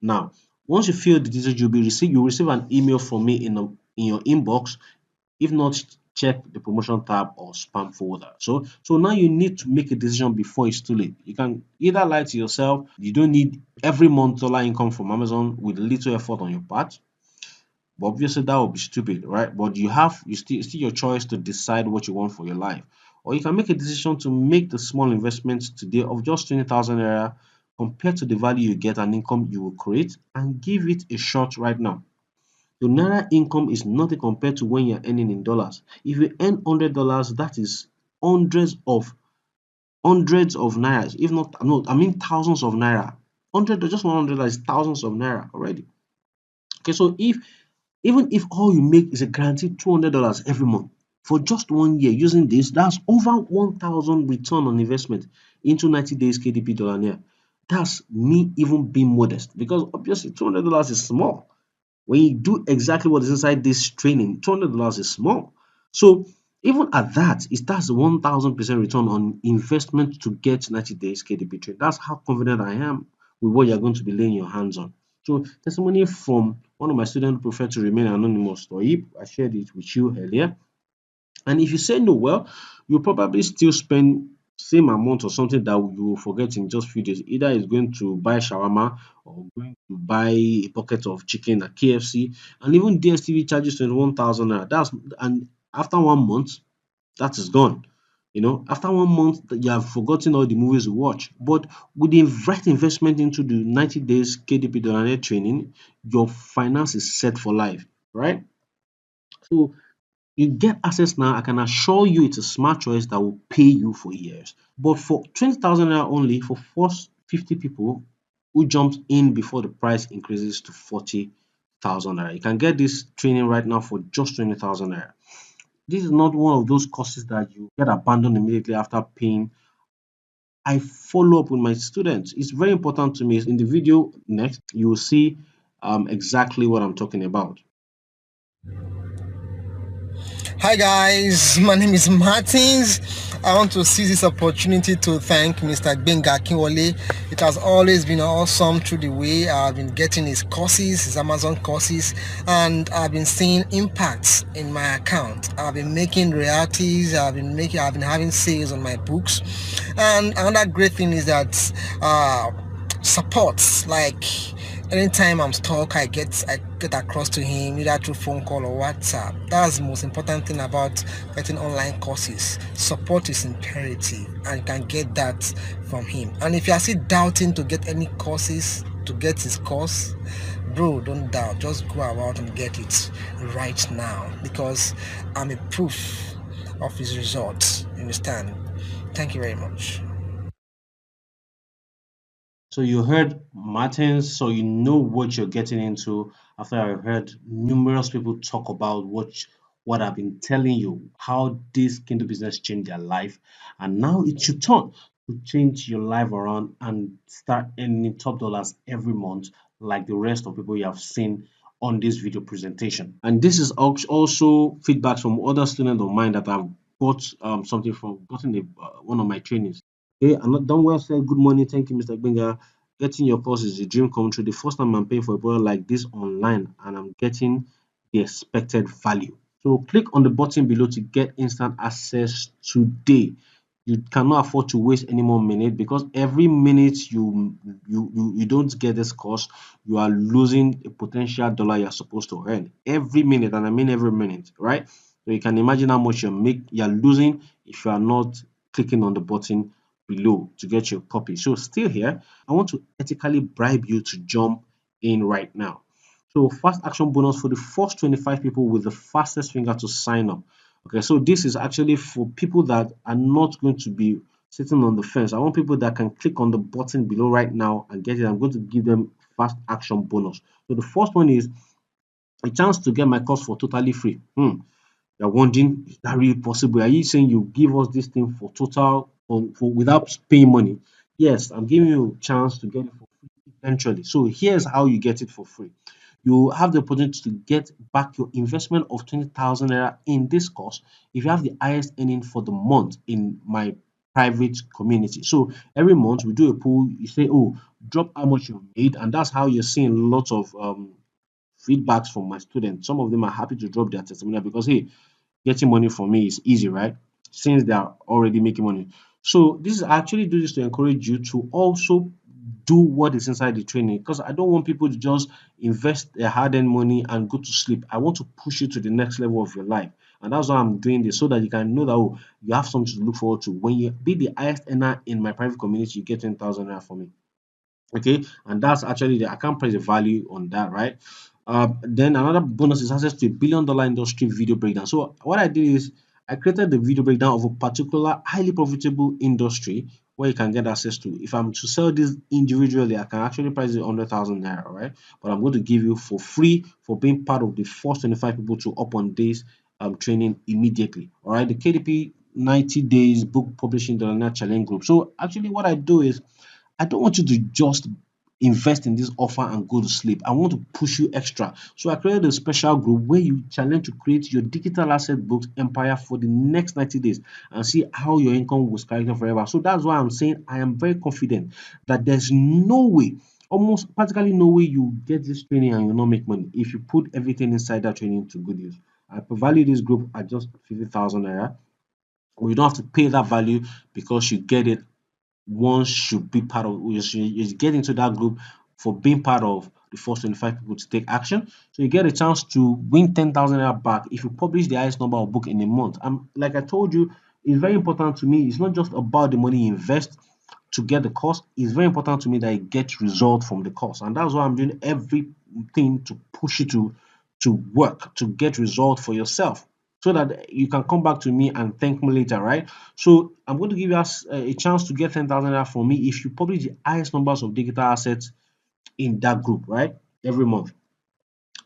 now. Once you fill the details, you'll receive an email from me in your inbox. If not, check the promotion tab or spam folder. So now you need to make a decision before it's too late. You can either lie to yourself, you don't need every month dollar income from Amazon with little effort on your part, but obviously that would be stupid, right? But you still your choice to decide what you want for your life. Or you can make a decision to make the small investment today of just 20,000 naira compared to the value you get and income you will create and give it a shot right now. Your naira income is nothing compared to when you're earning in dollars. If you earn $100, that is hundreds of hundreds of nairas, if not, no, I mean thousands of naira. Hundred, just $100 is thousands of naira already. Okay, so even if all you make is a guaranteed $200 every month for just 1 year using this, that's over 1,000 return on investment into 90 days KDP dollar near. That's me even being modest because obviously $200 is small. When you do exactly what is inside this training, $200 is small. So even at that, it starts 1,000% return on investment to get 90 days KDP trade. That's how confident I am with what you're going to be laying your hands on. So testimony from one of my students who prefer to remain anonymous, Toib. I shared it with you earlier. And if you say no, well, you'll probably still spend same amount or something that you will forget in just few days. Either it's going to buy shawarma or going to buy a bucket of chicken at KFC, and even DSTV charges 21,000 naira. And after 1 month, that is gone. After 1 month, you have forgotten all the movies you watch. But with the right investment into the 90 days KDP training, your finance is set for life, right? So you get access now. I can assure you it's a smart choice that will pay you for years. But for 20,000 naira only, for first 50 people who jumped in before the price increases to 40,000 naira, you can get this training right now for just 20,000 naira. This is not one of those courses that you get abandoned immediately after paying. I follow up with my students. It's very important to me. In the video next, you will see exactly what I'm talking about. Hi guys, my name is Martins. I want to seize this opportunity to thank Mr. Benga Kinwole. It has always been awesome through the way I've been getting his courses, his Amazon courses, and I've been seeing impacts in my account. I've been making royalties, I've been having sales on my books, and another great thing is that supports like anytime I'm stuck, I get across to him either through phone call or WhatsApp. That's the most important thing about getting online courses. Support is imperative, and you can get that from him. And if you are still doubting to get any courses, to get his course, bro, don't doubt. Just go about and get it right now, because I'm a proof of his results. You understand? Thank you very much. So you heard Martins, so you know what you're getting into after I heard numerous people talk about what I've been telling you, how this Kindle business changed their life. And now it's your turn to change your life around and start earning top dollars every month, like the rest of people you have seen on this video presentation. And this is also feedback from other students of mine that have got something from gotten one of my trainings. Okay, and not done well said. Good morning. Thank you, Mr. Benga. Getting your course is a dream come true. The first time I'm paying for a product like this online and I'm getting the expected value. So click on the button below to get instant access today. You cannot afford to waste any more minute, because every minute you don't get this course, you are losing a potential dollar you're supposed to earn. Every minute, and I mean every minute, right? So you can imagine how much you're losing if you are not clicking on the button below to get your copy. So still here, I want to ethically bribe you to jump in right now. So fast action bonus for the first 25 people with the fastest finger to sign up. Okay, so this is actually for people that are not going to be sitting on the fence. I want people that can click on the button below right now and get it. I'm going to give them fast action bonus. So the first one is a chance to get my course for totally free. You're wondering, is that really possible? Are you saying you give us this thing for total for without paying money? Yes, I'm giving you a chance to get it for free eventually. So here's how you get it for free. You have the opportunity to get back your investment of 20,000 naira in this course if you have the highest earning for the month in my private community. So every month we do a pool. You say, oh, drop how much you made, and that's how you're seeing lots of feedbacks from my students. Some of them are happy to drop their testimonial because hey, getting money from me is easy, right? Since they are already making money. So this is I actually do this to encourage you to also do what is inside the training, because I don't want people to just invest their hard-earned money and go to sleep. I want to push you to the next level of your life. And that's why I'm doing this, so that you can know that oh, you have something to look forward to. When you be the highest earner in my private community, you get 10,000 naira from me. Okay, and that's actually I can't price the value on that, right? Then another bonus is access to $1 billion industry video breakdown. So what I did is I created the video breakdown of a particular highly profitable industry where you can get access to. If I'm to sell this individually, I can actually price it 100,000 naira, right? But I'm going to give you for free for being part of the first 25 people to up on this training immediately. All right, the KDP 90 days book publishing the challenge group. So actually what I do is I don't want you to just invest in this offer and go to sleep. I want to push you extra. So I created a special group where you challenge to create your digital asset books empire for the next 90 days and see how your income will skyrocket forever. So that's why I'm saying I am very confident that there's no way, almost practically no way you get this training and you not make money if you put everything inside that training to good use. I value this group at just 50,000 naira. You don't have to pay that value because you get it one should be part of you get into that group for being part of the first 25 people to take action. So you get a chance to win 10,000 naira back if you publish the highest number of book in a month. And like I told you, it's very important to me. It's not just about the money you invest to get the course. It's very important to me that you get result from the course, and that's why I'm doing everything to push you to work to get result for yourself, so that you can come back to me and thank me later, right? So I'm going to give you a chance to get 10,000 naira from me if you publish the highest numbers of digital assets in that group, right? Every month.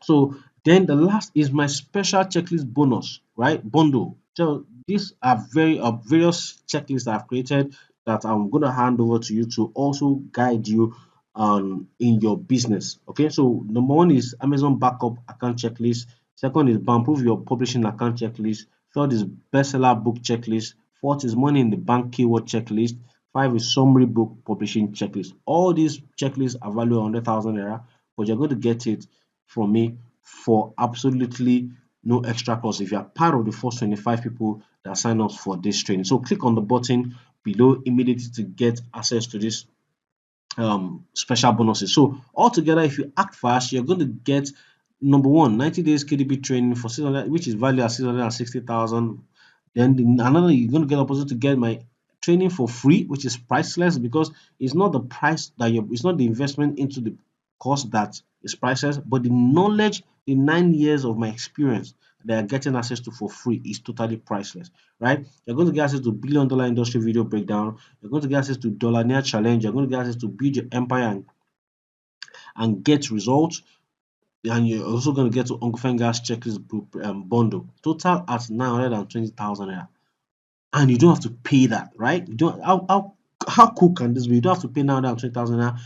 So then the last is my special checklist bonus, right? Bundle. So these are various checklists I've created that I'm gonna hand over to you to also guide you in your business. Okay, so number one is Amazon backup account checklist. Second is improve your publishing account checklist. Third is bestseller book checklist. Fourth is money in the bank keyword checklist. Five is summary book publishing checklist. All these checklists are valued 100,000 naira, but you're going to get it from me for absolutely no extra cost if you are part of the first 25 people that sign up for this training. So click on the button below immediately to get access to this special bonuses. So altogether, if you act fast, you're going to get number one 90 days KDP training for 600, which is valued at 660,000. Then another, you're going to get opposite to get my training for free, which is priceless because it's not the price that it's not the investment into the course that is priceless, but the knowledge, the 9 years of my experience that are getting access to for free is totally priceless, right? You're going to get access to billion-dollar industry video breakdown. You're going to get access to dollar near challenge. You're going to get access to build your empire and get results. And you're also going to get to Uncle Fengar's checklist bundle. Total at 920,000 naira. And you don't have to pay that, right? You don't how cool can this be? You don't have to pay 920,000 naira.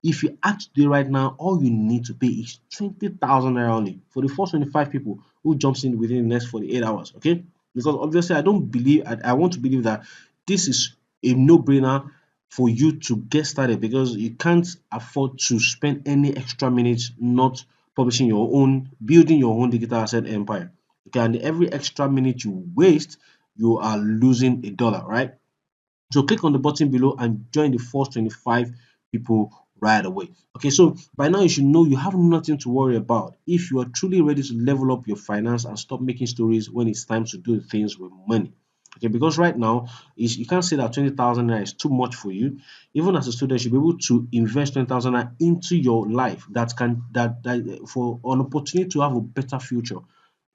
If you act today right now, all you need to pay is 20,000 naira only for the first 25 people who jumps in within the next 48 hours. Okay, because obviously I don't believe I want to believe that this is a no-brainer for you to get started because you can't afford to spend any extra minutes not publishing your own, building your own digital asset empire. Okay, and every extra minute you waste, you are losing a dollar, right? So click on the button below and join the first 25 people right away. Okay, so by now you should know you have nothing to worry about if you are truly ready to level up your finance and stop making stories when it's time to do things with money. Okay, because right now you can't say that 20,000 naira is too much for you. Even as a student, you should be able to invest 20,000 naira into your life that for an opportunity to have a better future,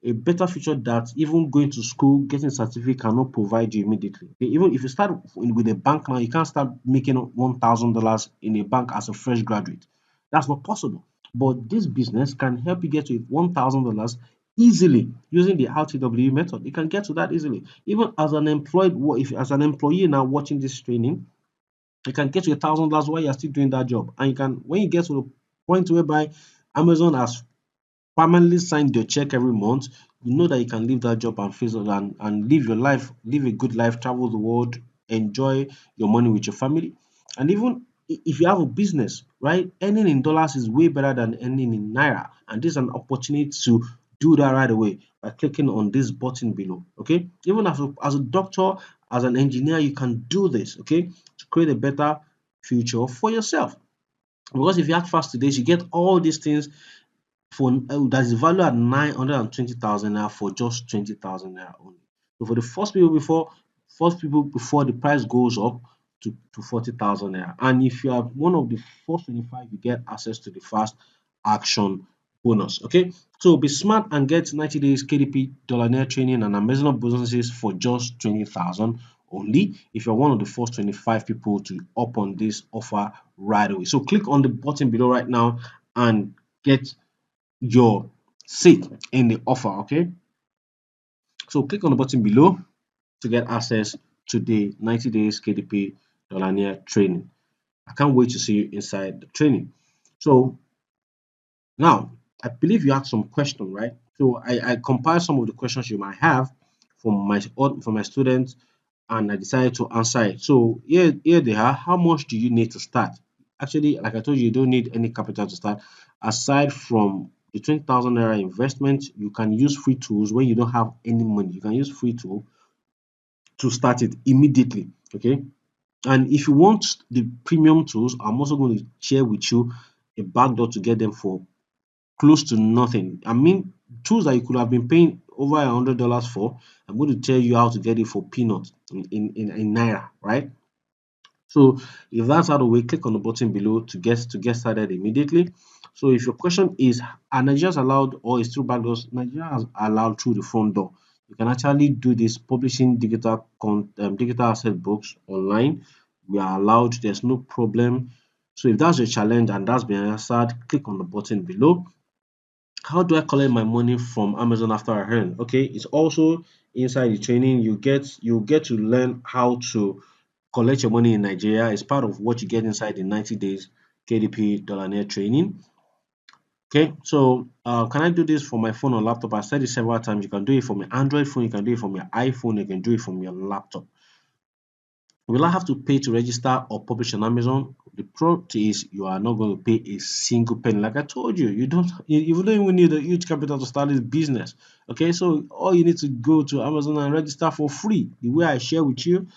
a better future that even going to school, getting a certificate cannot provide you immediately. Okay? Even if you start with a bank now, you can't start making $1,000 in a bank as a fresh graduate. That's not possible. But this business can help you get to $1,000 easily using the RTW method. You can get to that easily. Even as an if as an employee now watching this training, you can get to $1,000 while you're still doing that job. And you can, when you get to the point whereby Amazon has permanently signed your check every month, you know that you can leave that job and face it and live your life, live a good life, travel the world, enjoy your money with your family. And even if you have a business, right, earning in dollars is way better than earning in naira. And this is an opportunity to do that right away by clicking on this button below. Okay, even as a doctor, as an engineer, you can do this. Okay, to create a better future for yourself. Because if you act fast today, you get all these things for that is valued at 920,000 naira for just 20,000 naira only. So for the first people before the price goes up to 40,000 naira. And if you are one of the first 25, you get access to the fast action bonus. Okay, so be smart and get 90 days KDP dollar net training and amazing bonuses for just 20,000 only if you're one of the first 25 people to up on this offer right away. So click on the button below right now and get your seat in the offer. Okay, so click on the button below to get access to the 90 days KDP dollar near training. I can't wait to see you inside the training. So now I believe you had some question, right? So I compiled some of the questions you might have from my students and I decided to answer it. So here they are. How much do you need to start? Actually, like I told you, you don't need any capital to start. Aside from the 20,000 naira investment, you can use free tools when you don't have any money. You can use free tool to start it immediately. Okay. And if you want the premium tools, I'm also going to share with you a backdoor to get them for close to nothing. I mean, tools that you could have been paying over $100 for. I'm going to tell you how to get it for peanuts in naira, right? So if that's out of the way, click on the button below to get started immediately. So if your question is, are Nigerians allowed or is through back doors? Nigeria is allowed through the front door. You can actually do this publishing digital asset books online. We are allowed. There's no problem. So if that's your challenge and that's been answered, click on the button below. How do I collect my money from Amazon after I earn? Okay, it's also inside the training. You get to learn how to collect your money in Nigeria. It's part of what you get inside the 90 days KDP dollar net training. Okay, so can I do this for my phone or laptop? I said it several times. You can do it from your Android phone, you can do it from your iPhone, you can do it from your laptop. Will I have to pay to register or publish on Amazon? The truth is you are not going to pay a single penny. Like I told you, you don't even need a huge capital to start this business. Okay, so all you need to go to Amazon and register for free. The way I share with you,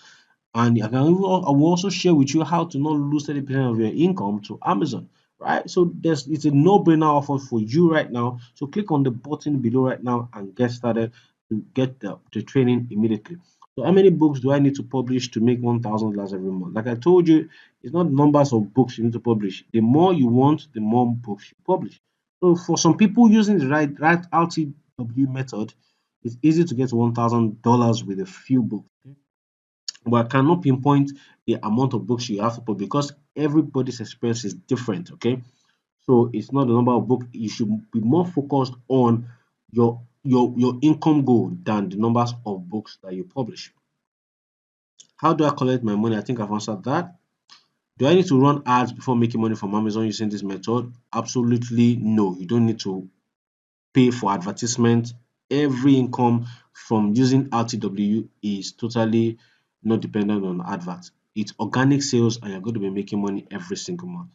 and I will also share with you how to not lose 30% of your income to Amazon, right? So it's a no-brainer offer for you right now. So click on the button below right now and get started to get the training immediately. So how many books do I need to publish to make $1,000 every month? Like I told you, it's not numbers of books you need to publish. The more you want, the more books you publish. So for some people using the right RTW method, it's easy to get $1,000 with a few books. But I cannot pinpoint the amount of books you have to put because everybody's experience is different. Okay, so it's not the number of books. You should be more focused on your income goal than the numbers of books that you publish. How do I collect my money? I think I've answered that. Do I need to run ads before making money from Amazon using this method? Absolutely no. You don't need to pay for advertisement. Every income from using RTW is totally not dependent on adverts. It's organic sales and you're going to be making money every single month.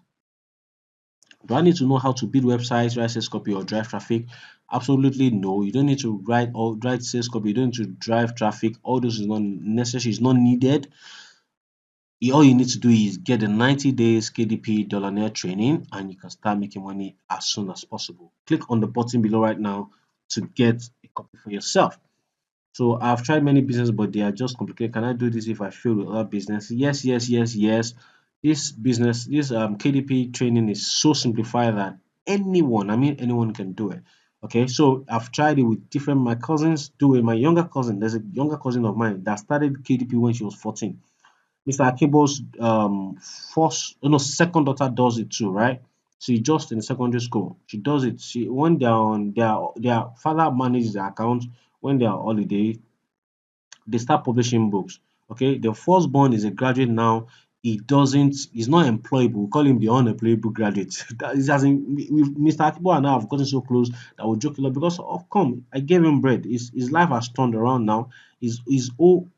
Do I need to know how to build websites, write sales copy, or drive traffic? Absolutely no. You don't need to write sales copy. You don't need to drive traffic. All those is not necessary. It's not needed. All you need to do is get the 90 days KDP dollar net training and you can start making money as soon as possible. Click on the button below right now to get a copy for yourself. So I've tried many businesses, but they are just complicated. Can I do this if I fail with other business? Yes, yes, yes, yes. This KDP training is so simplified that anyone, I mean anyone can do it. Okay, so I've tried it with different my cousins do it. My younger cousin, there's a younger cousin of mine that started KDP when she was 14. Mr. Akibo's second daughter does it too, right? She just in secondary school. She does it. She when they're on their father manages the account when they are on holiday, they start publishing books. Okay, the firstborn is a graduate now. He's not employable. We call him the unemployable graduate. That is as in Mr. Akibo and I have gotten so close that we joke a lot because come, I gave him bread. His life has turned around now. His whole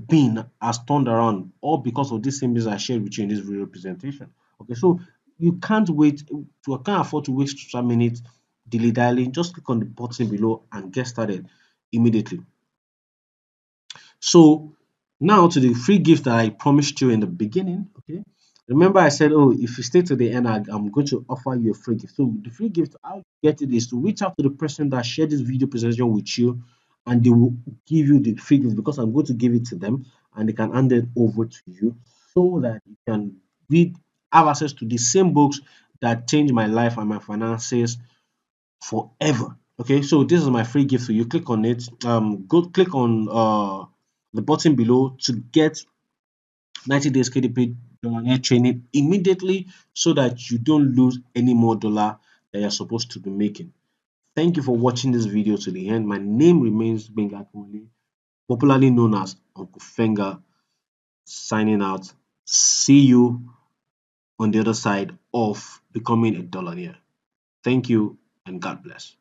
being has turned around all because of this same business I shared with you in this video presentation. Okay, so you can't wait to can't afford to waste 2 minutes dilly dallying. Just click on the button below and get started immediately. So now to the free gift that I promised you in the beginning. Okay. Remember I said, oh, if you stay to the end, I'm going to offer you a free gift. So the free gift, how you get it is to reach out to the person that shared this video presentation with you and they will give you the free gift because I'm going to give it to them and they can hand it over to you so that you can read, have access to the same books that changed my life and my finances forever. Okay, so this is my free gift for you. Click on it. Go click on the button below to get 90 days KDP dollar net training immediately so that you don't lose any more dollar that you're supposed to be making. Thank you for watching this video to the end. My name remains Benga Kole, popularly known as Uncle Fenga, signing out. See you on the other side of becoming a dollaraire. Thank you and God bless.